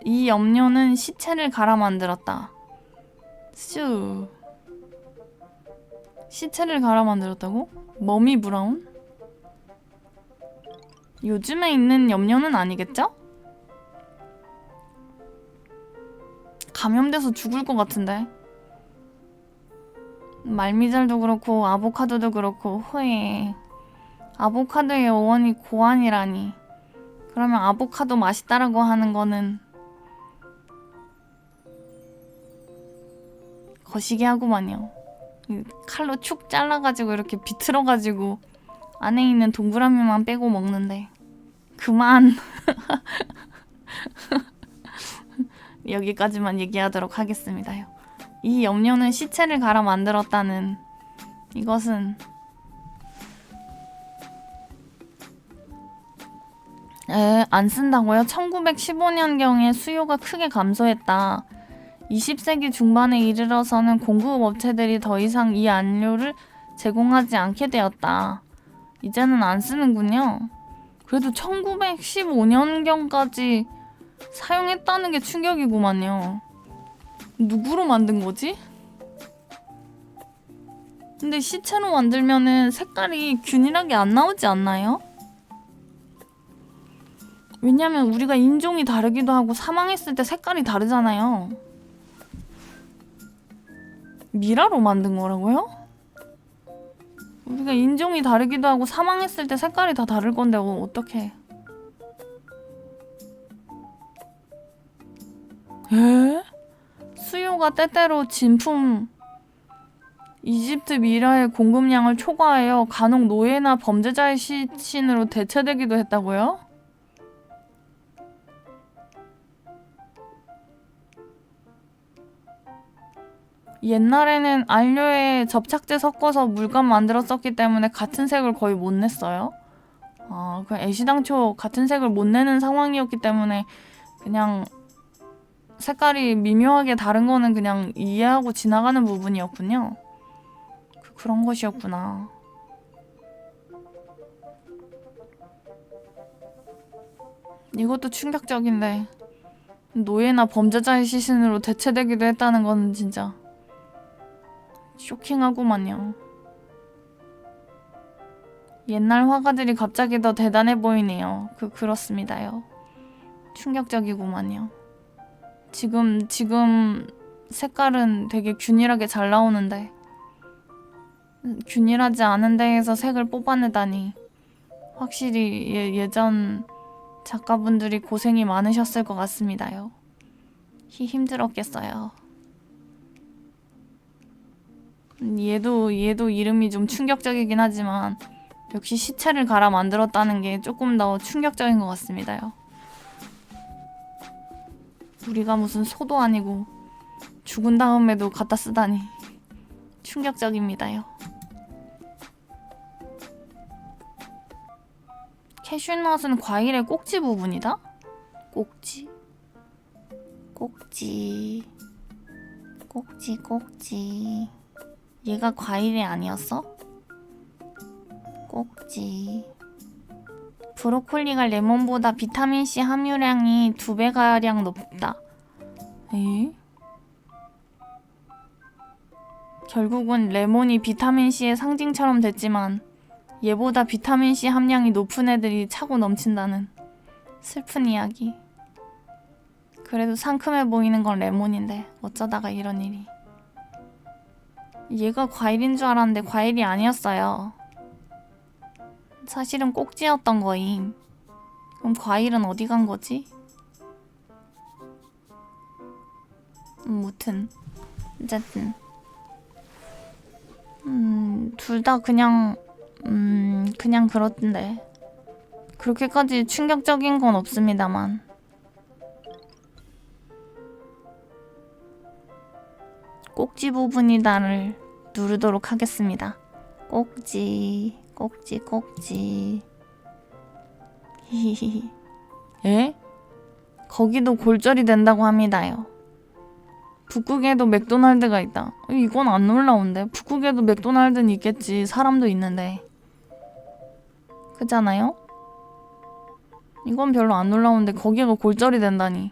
이 염료는 시체를 갈아 만들었다. 슈. 시체를 갈아 만들었다고? 머미 브라운? 요즘에 있는 염료는 아니겠죠? 감염돼서 죽을 것 같은데. 말미잘도 그렇고 아보카도도 그렇고 후에 아보카도의 어원이 고안이라니. 그러면 아보카도 맛있다라고 하는 거는 거시기 하구만요. 칼로 축 잘라가지고 이렇게 비틀어가지고 안에 있는 동그라미만 빼고 먹는데. 그만. 여기까지만 얘기하도록 하겠습니다요. 이 염료는 시체를 갈아 만들었다는 이것은 안 쓴다고요? 1915년경에 수요가 크게 감소했다. 20세기 중반에 이르러서는 공급 업체들이 더 이상 이 안료를 제공하지 않게 되었다. 이제는 안 쓰는군요. 그래도 1915년경까지 사용했다는 게 충격이구만요. 누구로 만든 거지? 근데 시체로 만들면은 색깔이 균일하게 안 나오지 않나요? 왜냐면 우리가 인종이 다르기도 하고 사망했을 때 색깔이 다르잖아요. 미라로 만든 거라고요? 우리가 인종이 다르기도 하고 사망했을 때 색깔이 다 다를 건데 어떡해. 에? 수요가 때때로 진품 이집트 미라의 공급량을 초과하여 간혹 노예나 범죄자의 시신으로 대체되기도 했다고요? 옛날에는 안료에 접착제 섞어서 물감 만들었었기 때문에 같은 색을 거의 못 냈어요. 그 애시당초 같은 색을 못 내는 상황이었기 때문에 그냥 색깔이 미묘하게 다른 거는 그냥 이해하고 지나가는 부분이었군요. 그런 것이었구나. 이것도 충격적인데 노예나 범죄자의 시신으로 대체되기도 했다는 건 진짜 쇼킹하구만요. 옛날 화가들이 갑자기 더 대단해 보이네요. 그렇습니다요. 충격적이구만요. 지금 색깔은 되게 균일하게 잘 나오는데 균일하지 않은 데에서 색을 뽑아내다니 확실히 예전 작가분들이 고생이 많으셨을 것 같습니다요. 힘들었겠어요. 얘도 이름이 좀 충격적이긴 하지만 역시 시체를 갈아 만들었다는 게 조금 더 충격적인 것 같습니다요. 우리가 무슨 소도 아니고 죽은 다음에도 갖다 쓰다니 충격적입니다요. 캐슈넛은 과일의 꼭지 부분이다? 꼭지. 얘가 과일이 아니었어? 꼭지. 브로콜리가 레몬보다 비타민C 함유량이 2배가량 높다. 에? 결국은 레몬이 비타민C의 상징처럼 됐지만 얘보다 비타민C 함량이 높은 애들이 차고 넘친다는 슬픈 이야기. 그래도 상큼해 보이는 건 레몬인데 어쩌다가 이런 일이. 얘가 과일인 줄 알았는데 과일이 아니었어요. 사실은 꼭지였던 거임. 그럼 과일은 어디 간 거지? 무튼 어쨌든 둘 다 그냥 그렇던데 그렇게까지 충격적인 건 없습니다만 꼭지 부분이다를 누르도록 하겠습니다. 꼭지, 꼭지, 꼭지. 히히히. 에? 거기도 골절이 된다고 합니다요. 북극에도 맥도날드가 있다. 이건 안 놀라운데. 북극에도 맥도날드는 있겠지. 사람도 있는데. 그잖아요? 이건 별로 안 놀라운데 거기가 골절이 된다니.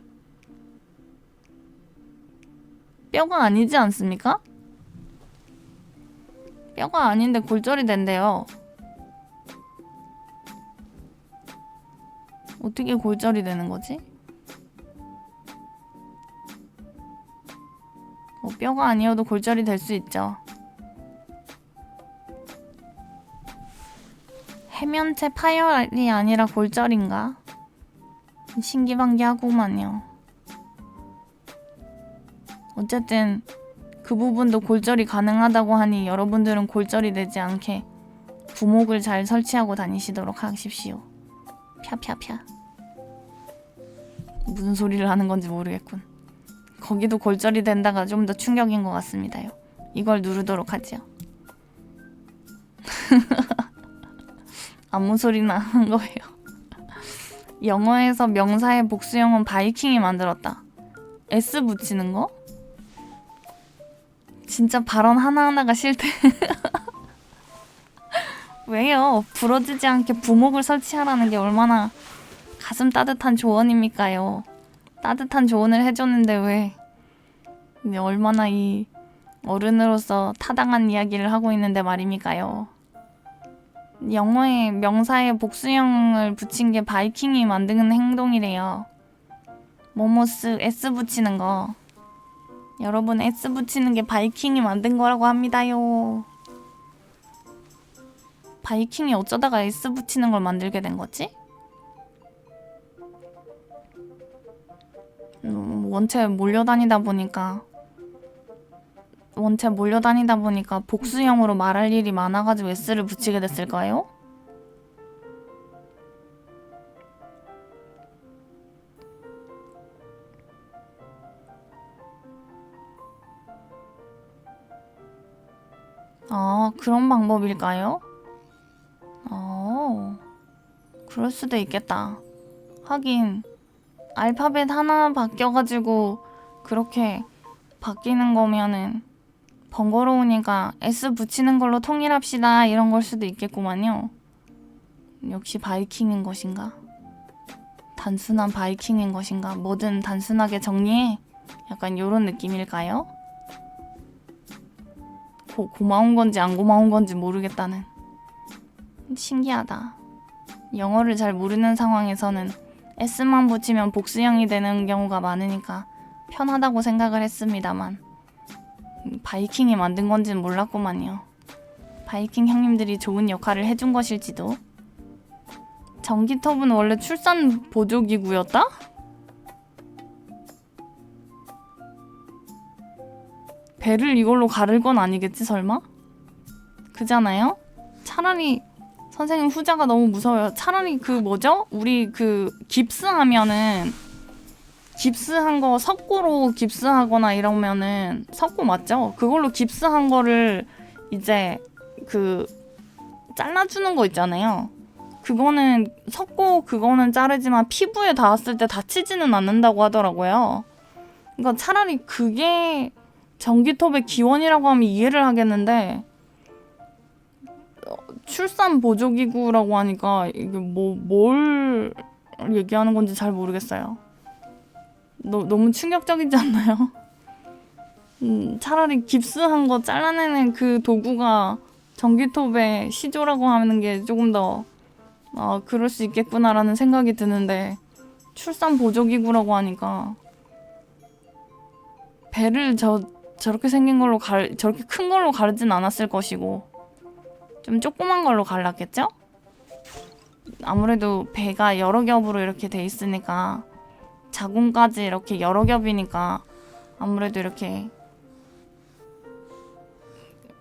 뼈가 아니지 않습니까? 뼈가 아닌데 골절이 된대요. 어떻게 골절이 되는 거지? 뼈가 아니어도 골절이 될 수 있죠. 해면체 파열이 아니라 골절인가? 신기반기하구만요. 어쨌든 그 부분도 골절이 가능하다고 하니 여러분들은 골절이 되지 않게 부목을 잘 설치하고 다니시도록 하십시오. 펴펴펴. 무슨 소리를 하는 건지 모르겠군. 거기도 골절이 된다가 좀 더 충격인 것 같습니다요. 이걸 누르도록 하죠. 아무 소리나 한 거예요. 영어에서 명사의 복수형은 바이킹이 만들었다. S 붙이는 거? 진짜 발언 하나하나가 싫대. 왜요? 부러지지 않게 부목을 설치하라는 게 얼마나 가슴 따뜻한 조언입니까요? 따뜻한 조언을 해줬는데 왜 얼마나 이 어른으로서 타당한 이야기를 하고 있는데 말입니까요? 영어에 명사의 복수형을 붙인 게 바이킹이 만드는 행동이래요. 모모스 S 붙이는 거. 여러분 S 붙이는 게 바이킹이 만든 거라고 합니다요. 바이킹이 어쩌다가 S 붙이는 걸 만들게 된 거지? 원체 몰려다니다 보니까 복수형으로 말할 일이 많아가지고 S를 붙이게 됐을까요? 아, 그런 방법일까요? 그럴 수도 있겠다. 하긴 알파벳 하나 바뀌어가지고 그렇게 바뀌는 거면은 번거로우니까 S 붙이는 걸로 통일합시다 이런 걸 수도 있겠구만요. 역시 바이킹인 것인가? 단순한 바이킹인 것인가? 뭐든 단순하게 정리해? 약간 요런 느낌일까요? 고마운 건지 안 고마운 건지 모르겠다는. 신기하다. 영어를 잘 모르는 상황에서는 S만 붙이면 복수형이 되는 경우가 많으니까 편하다고 생각을 했습니다만 바이킹이 만든 건지는 몰랐구만요. 바이킹 형님들이 좋은 역할을 해준 것일지도. 전기톱은 원래 출산 보조기구였다? 배를 이걸로 가를 건 아니겠지 설마? 그잖아요? 차라리 선생님 후자가 너무 무서워요. 차라리 그 뭐죠? 우리 그 깁스하면은 깁스한 거 석고로 깁스하거나 이러면은 석고 맞죠? 그걸로 깁스한 거를 이제 그 잘라주는 거 있잖아요. 그거는 석고 그거는 자르지만 피부에 닿았을 때 다치지는 않는다고 하더라고요. 그러니까 차라리 그게 전기톱의 기원이라고 하면 이해를 하겠는데 출산 보조기구라고 하니까 이게 뭘 얘기하는 건지 잘 모르겠어요. 너무 충격적이지 않나요? 차라리 깁스한 거 잘라내는 그 도구가 전기톱의 시조라고 하는 게 조금 더 그럴 수 있겠구나라는 생각이 드는데 출산 보조기구라고 하니까 배를 저렇게 생긴 걸로 저렇게 큰 걸로 가르진 않았을 것이고 좀 조그만 걸로 갈랐겠죠? 아무래도 배가 여러 겹으로 이렇게 돼 있으니까 자궁까지 이렇게 여러 겹이니까 아무래도 이렇게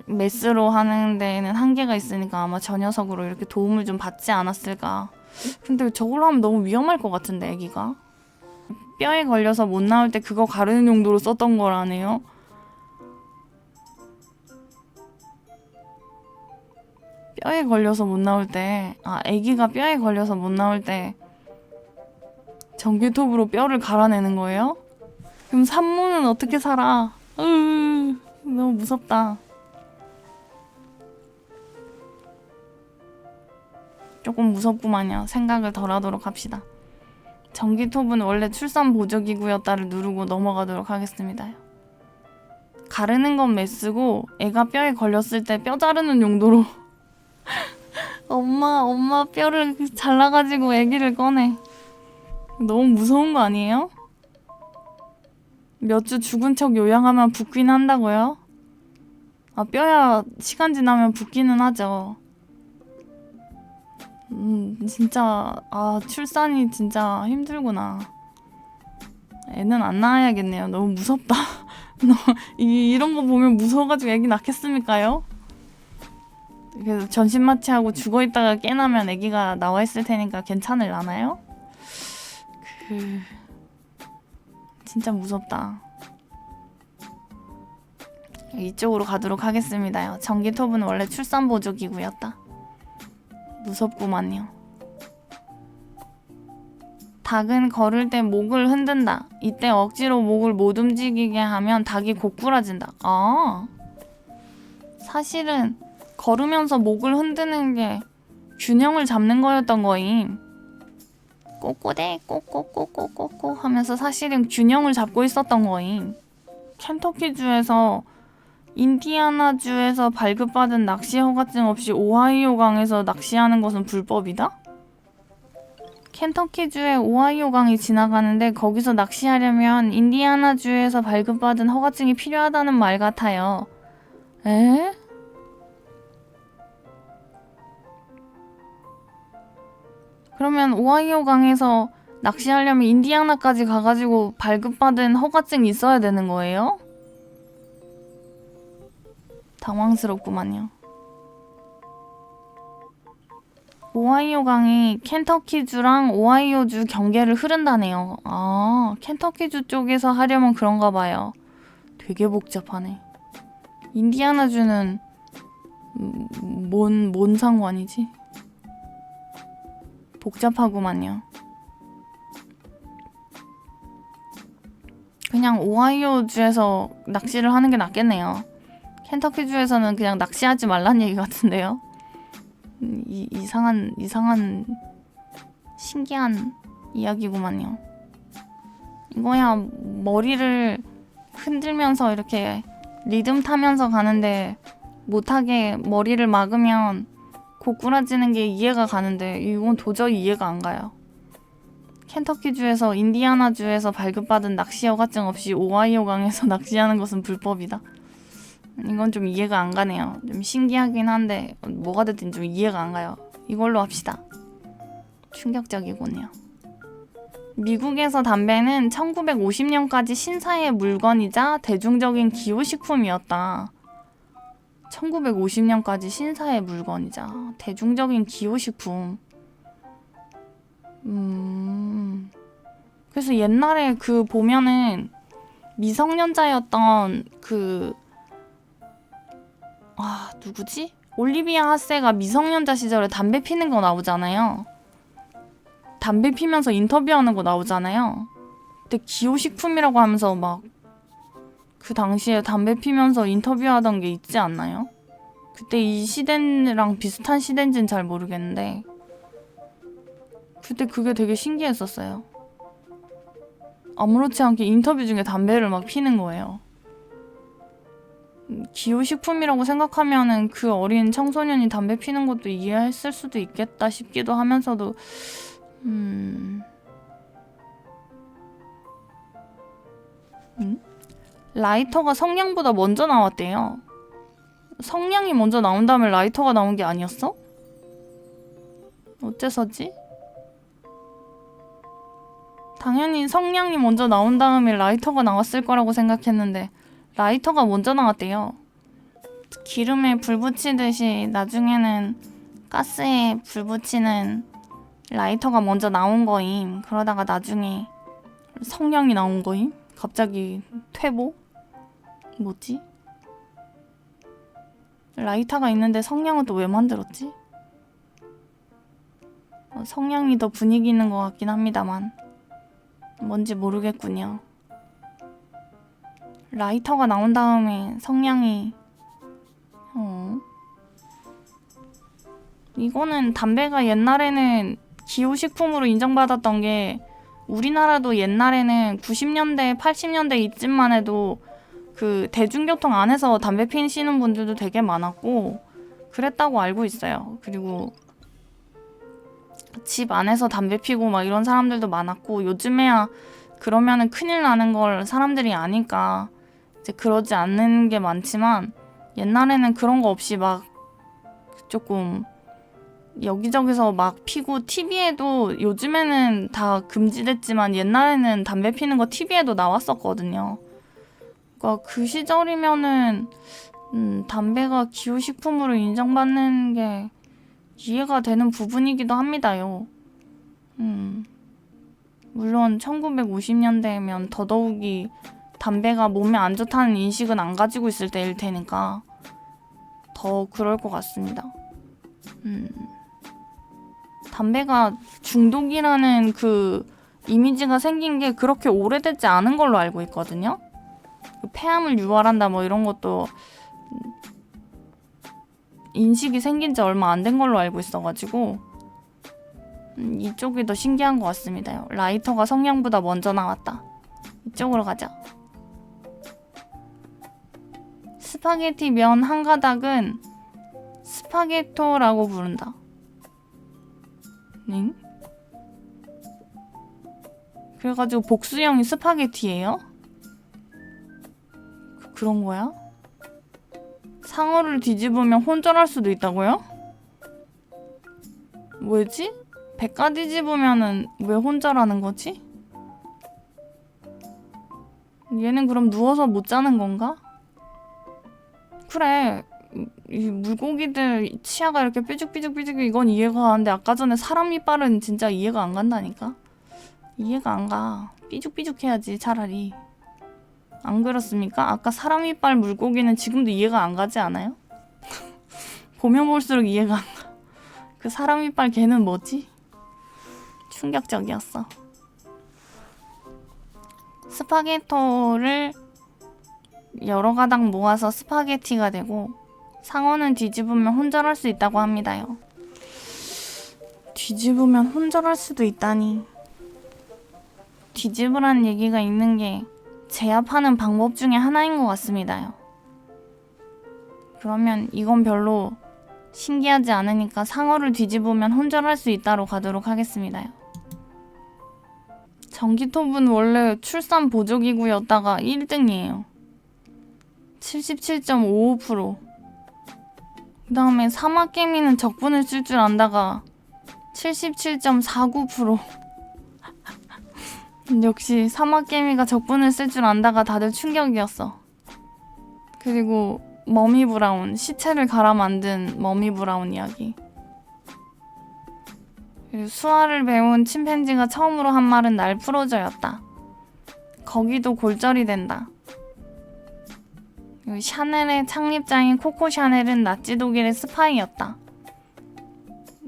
메스로 하는 데에는 한계가 있으니까 아마 저 녀석으로 이렇게 도움을 좀 받지 않았을까. 근데 저걸로 하면 너무 위험할 것 같은데 애기가 뼈에 걸려서 못 나올 때 그거 가르는 용도로 썼던 거라네요. 뼈에 걸려서 못 나올 때, 아기가 뼈에 걸려서 못 나올 때 전기톱으로 뼈를 갈아내는 거예요? 그럼 산모는 어떻게 살아? 너무 무섭다. 조금 무섭구만요. 생각을 덜 하도록 합시다. 전기톱은 원래 출산 보조기구였다를 누르고 넘어가도록 하겠습니다. 가르는 건 메쓰고 애가 뼈에 걸렸을 때 뼈 자르는 용도로 엄마 뼈를 잘라가지고 애기를 꺼내. 너무 무서운 거 아니에요? 몇 주 죽은 척 요양하면 붓긴 한다고요? 뼈야 시간 지나면 붓기는 하죠. 진짜 출산이 진짜 힘들구나. 애는 안 낳아야겠네요. 너무 무섭다. 이런 거 보면 무서워가지고 애기 낳겠습니까요? 그래서 전신 마취하고 죽어있다가 깨나면 애기가 나와있을 테니까 괜찮을라나요? 진짜 무섭다. 이쪽으로 가도록 하겠습니다요. 전기톱은 원래 출산 보조기구였다. 무섭구만요. 닭은 걸을 때 목을 흔든다. 이때 억지로 목을 못 움직이게 하면 닭이 고꾸라진다. 사실은 걸으면서 목을 흔드는 게 균형을 잡는 거였던 거임. 꼬꼬대 꼬꼬꼬꼬꼬꼬 하면서 사실은 균형을 잡고 있었던 거임. 켄터키주에서 인디아나주에서 발급받은 낚시 허가증 없이 오하이오 강에서 낚시하는 것은 불법이다? 켄터키주에 오하이오 강이 지나가는데 거기서 낚시하려면 인디아나주에서 발급받은 허가증이 필요하다는 말 같아요. 에? 그러면 오하이오 강에서 낚시하려면 인디아나까지 가가지고 발급받은 허가증이 있어야 되는 거예요? 당황스럽구만요. 오하이오 강이 켄터키주랑 오하이오주 경계를 흐른다네요. 켄터키주 쪽에서 하려면 그런가 봐요. 되게 복잡하네. 인디아나주는 뭔 상관이지? 복잡하구만요. 그냥 오하이오주에서 낚시를 하는 게 낫겠네요. 켄터키주에서는 그냥 낚시하지 말란 얘기 같은데요. 이상한 신기한 이야기구만요. 이거야 머리를 흔들면서 이렇게 리듬 타면서 가는데 못하게 머리를 막으면 고꾸라지는 게 이해가 가는데 이건 도저히 이해가 안 가요. 켄터키주에서 인디아나주에서 발급받은 낚시 허가증 없이 오하이오 강에서 낚시하는 것은 불법이다. 이건 좀 이해가 안 가네요. 좀 신기하긴 한데 뭐가 됐든 좀 이해가 안 가요. 이걸로 합시다. 충격적이군요. 미국에서 담배는 1950년까지 신사의 물건이자 대중적인 기호식품이었다. 1950년까지 신사의 물건이자 대중적인 기호식품. 그래서 옛날에 그 보면은 미성년자였던 누구지? 올리비아 하세가 미성년자 시절에 담배 피는 거 나오잖아요. 담배 피면서 인터뷰하는 거 나오잖아요. 그때 기호식품이라고 하면서 막 그 당시에 담배 피면서 인터뷰하던 게 있지 않나요? 그때 이 시대랑 비슷한 시대인지는 잘 모르겠는데 그때 그게 되게 신기했었어요. 아무렇지 않게 인터뷰 중에 담배를 막 피는 거예요. 기호식품이라고 생각하면은 그 어린 청소년이 담배 피는 것도 이해했을 수도 있겠다 싶기도 하면서도 라이터가 성냥보다 먼저 나왔대요. 성냥이 먼저 나온 다음에 라이터가 나온 게 아니었어? 어째서지? 당연히 성냥이 먼저 나온 다음에 라이터가 나왔을 거라고 생각했는데 라이터가 먼저 나왔대요. 기름에 불 붙이듯이 나중에는 가스에 불 붙이는 라이터가 먼저 나온 거임. 그러다가 나중에 성냥이 나온 거임? 갑자기 퇴보? 뭐지? 라이터가 있는데 성냥은 또 왜 만들었지? 성냥이 더 분위기 있는 것 같긴 합니다만 뭔지 모르겠군요. 라이터가 나온 다음에 성냥이 이거는 담배가 옛날에는 기호식품으로 인정받았던 게 우리나라도 옛날에는 90년대, 80년대 이쯤만 해도 그 대중교통 안에서 담배 피시는 분들도 되게 많았고 그랬다고 알고 있어요. 그리고 집 안에서 담배 피고 막 이런 사람들도 많았고 요즘에야 그러면은 큰일 나는 걸 사람들이 아니까 이제 그러지 않는 게 많지만 옛날에는 그런 거 없이 막 조금 여기저기서 막 피고 TV에도 요즘에는 다 금지됐지만 옛날에는 담배 피는 거 TV에도 나왔었거든요. 그러니까 그 시절이면은 담배가 기호식품으로 인정받는 게 이해가 되는 부분이기도 합니다요. 물론 1950년대면 더더욱이 담배가 몸에 안 좋다는 인식은 안 가지고 있을 때일 테니까 더 그럴 것 같습니다. 담배가 중독이라는 그 이미지가 생긴 게 그렇게 오래되지 않은 걸로 알고 있거든요. 폐암을 유발한다 뭐 이런 것도 인식이 생긴 지 얼마 안 된 걸로 알고 있어가지고 이쪽이 더 신기한 것 같습니다. 라이터가 성냥보다 먼저 나왔다. 이쪽으로 가자. 스파게티 면 한 가닥은 스파게토라고 부른다. 응? 그래가지고 복수형이 스파게티예요? 그런 거야? 상어를 뒤집으면 혼절할 수도 있다고요? 왜지? 백가 뒤집으면은 왜 혼절하는 거지? 얘는 그럼 누워서 못 자는 건가? 그래, 이 물고기들 치아가 이렇게 삐죽삐죽 이건 이해가 가는데 아까 전에 사람 이빨은 진짜 이해가 안 간다니까? 이해가 안 가. 삐죽삐죽 해야지 차라리. 안 그렇습니까? 아까 사람 이빨 물고기는 지금도 이해가 안 가지 않아요? 보면 볼수록 이해가 안 가. 그 사람 이빨 걔는 뭐지? 충격적이었어. 스파게토를 여러 가닥 모아서 스파게티가 되고 상어는 뒤집으면 혼절할 수 있다고 합니다요. 뒤집으면 혼절할 수도 있다니. 뒤집으라는 얘기가 있는 게 제압하는 방법 중에 하나인 것 같습니다요. 그러면 이건 별로 신기하지 않으니까 상어를 뒤집으면 혼절할 수 있다로 가도록 하겠습니다요. 전기톱은 원래 출산 보조기구였다가 1등이에요. 77.55%. 그 다음에 사막개미는 적분을 쓸 줄 안다가 77.49%. 역시 사막개미가 적분을 쓸 줄 안다가 다들 충격이었어. 그리고 머미브라운, 시체를 갈아 만든 머미브라운 이야기. 그리고 수화를 배운 침팬지가 처음으로 한 말은 날 풀어줘였다. 거기도 골절이 된다. 그리고 샤넬의 창립자인 코코 샤넬은 나치 독일의 스파이였다.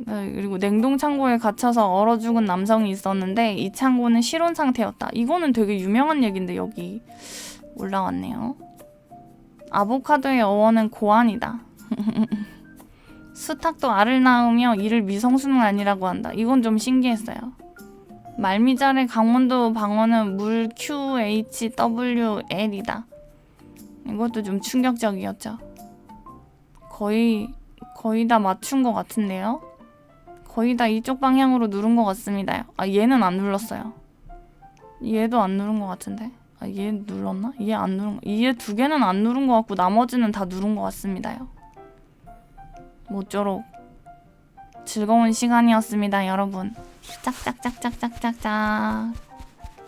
그리고 냉동창고에 갇혀서 얼어 죽은 남성이 있었는데 이 창고는 실온 상태였다. 이거는 되게 유명한 얘기인데 여기 올라왔네요. 아보카도의 어원은 고안이다. 수탉도 알을 낳으며 이를 미성수는 아니라고 한다. 이건 좀 신기했어요. 말미잘의 강원도 방언은 물 QHWL이다. 이것도 좀 충격적이었죠. 거의 다 맞춘 것 같은데요? 거의 다 이쪽 방향으로 누른 것 같습니다. 아, 얘는 안 눌렀어요. 얘도 안 누른 것 같은데? 아, 얘 눌렀나? 얘 안 누른 거. 얘 두 개는 안 누른 것 같고 나머지는 다 누른 것 같습니다요. 모쪼록 즐거운 시간이었습니다, 여러분. 짝짝짝짝짝짝짝.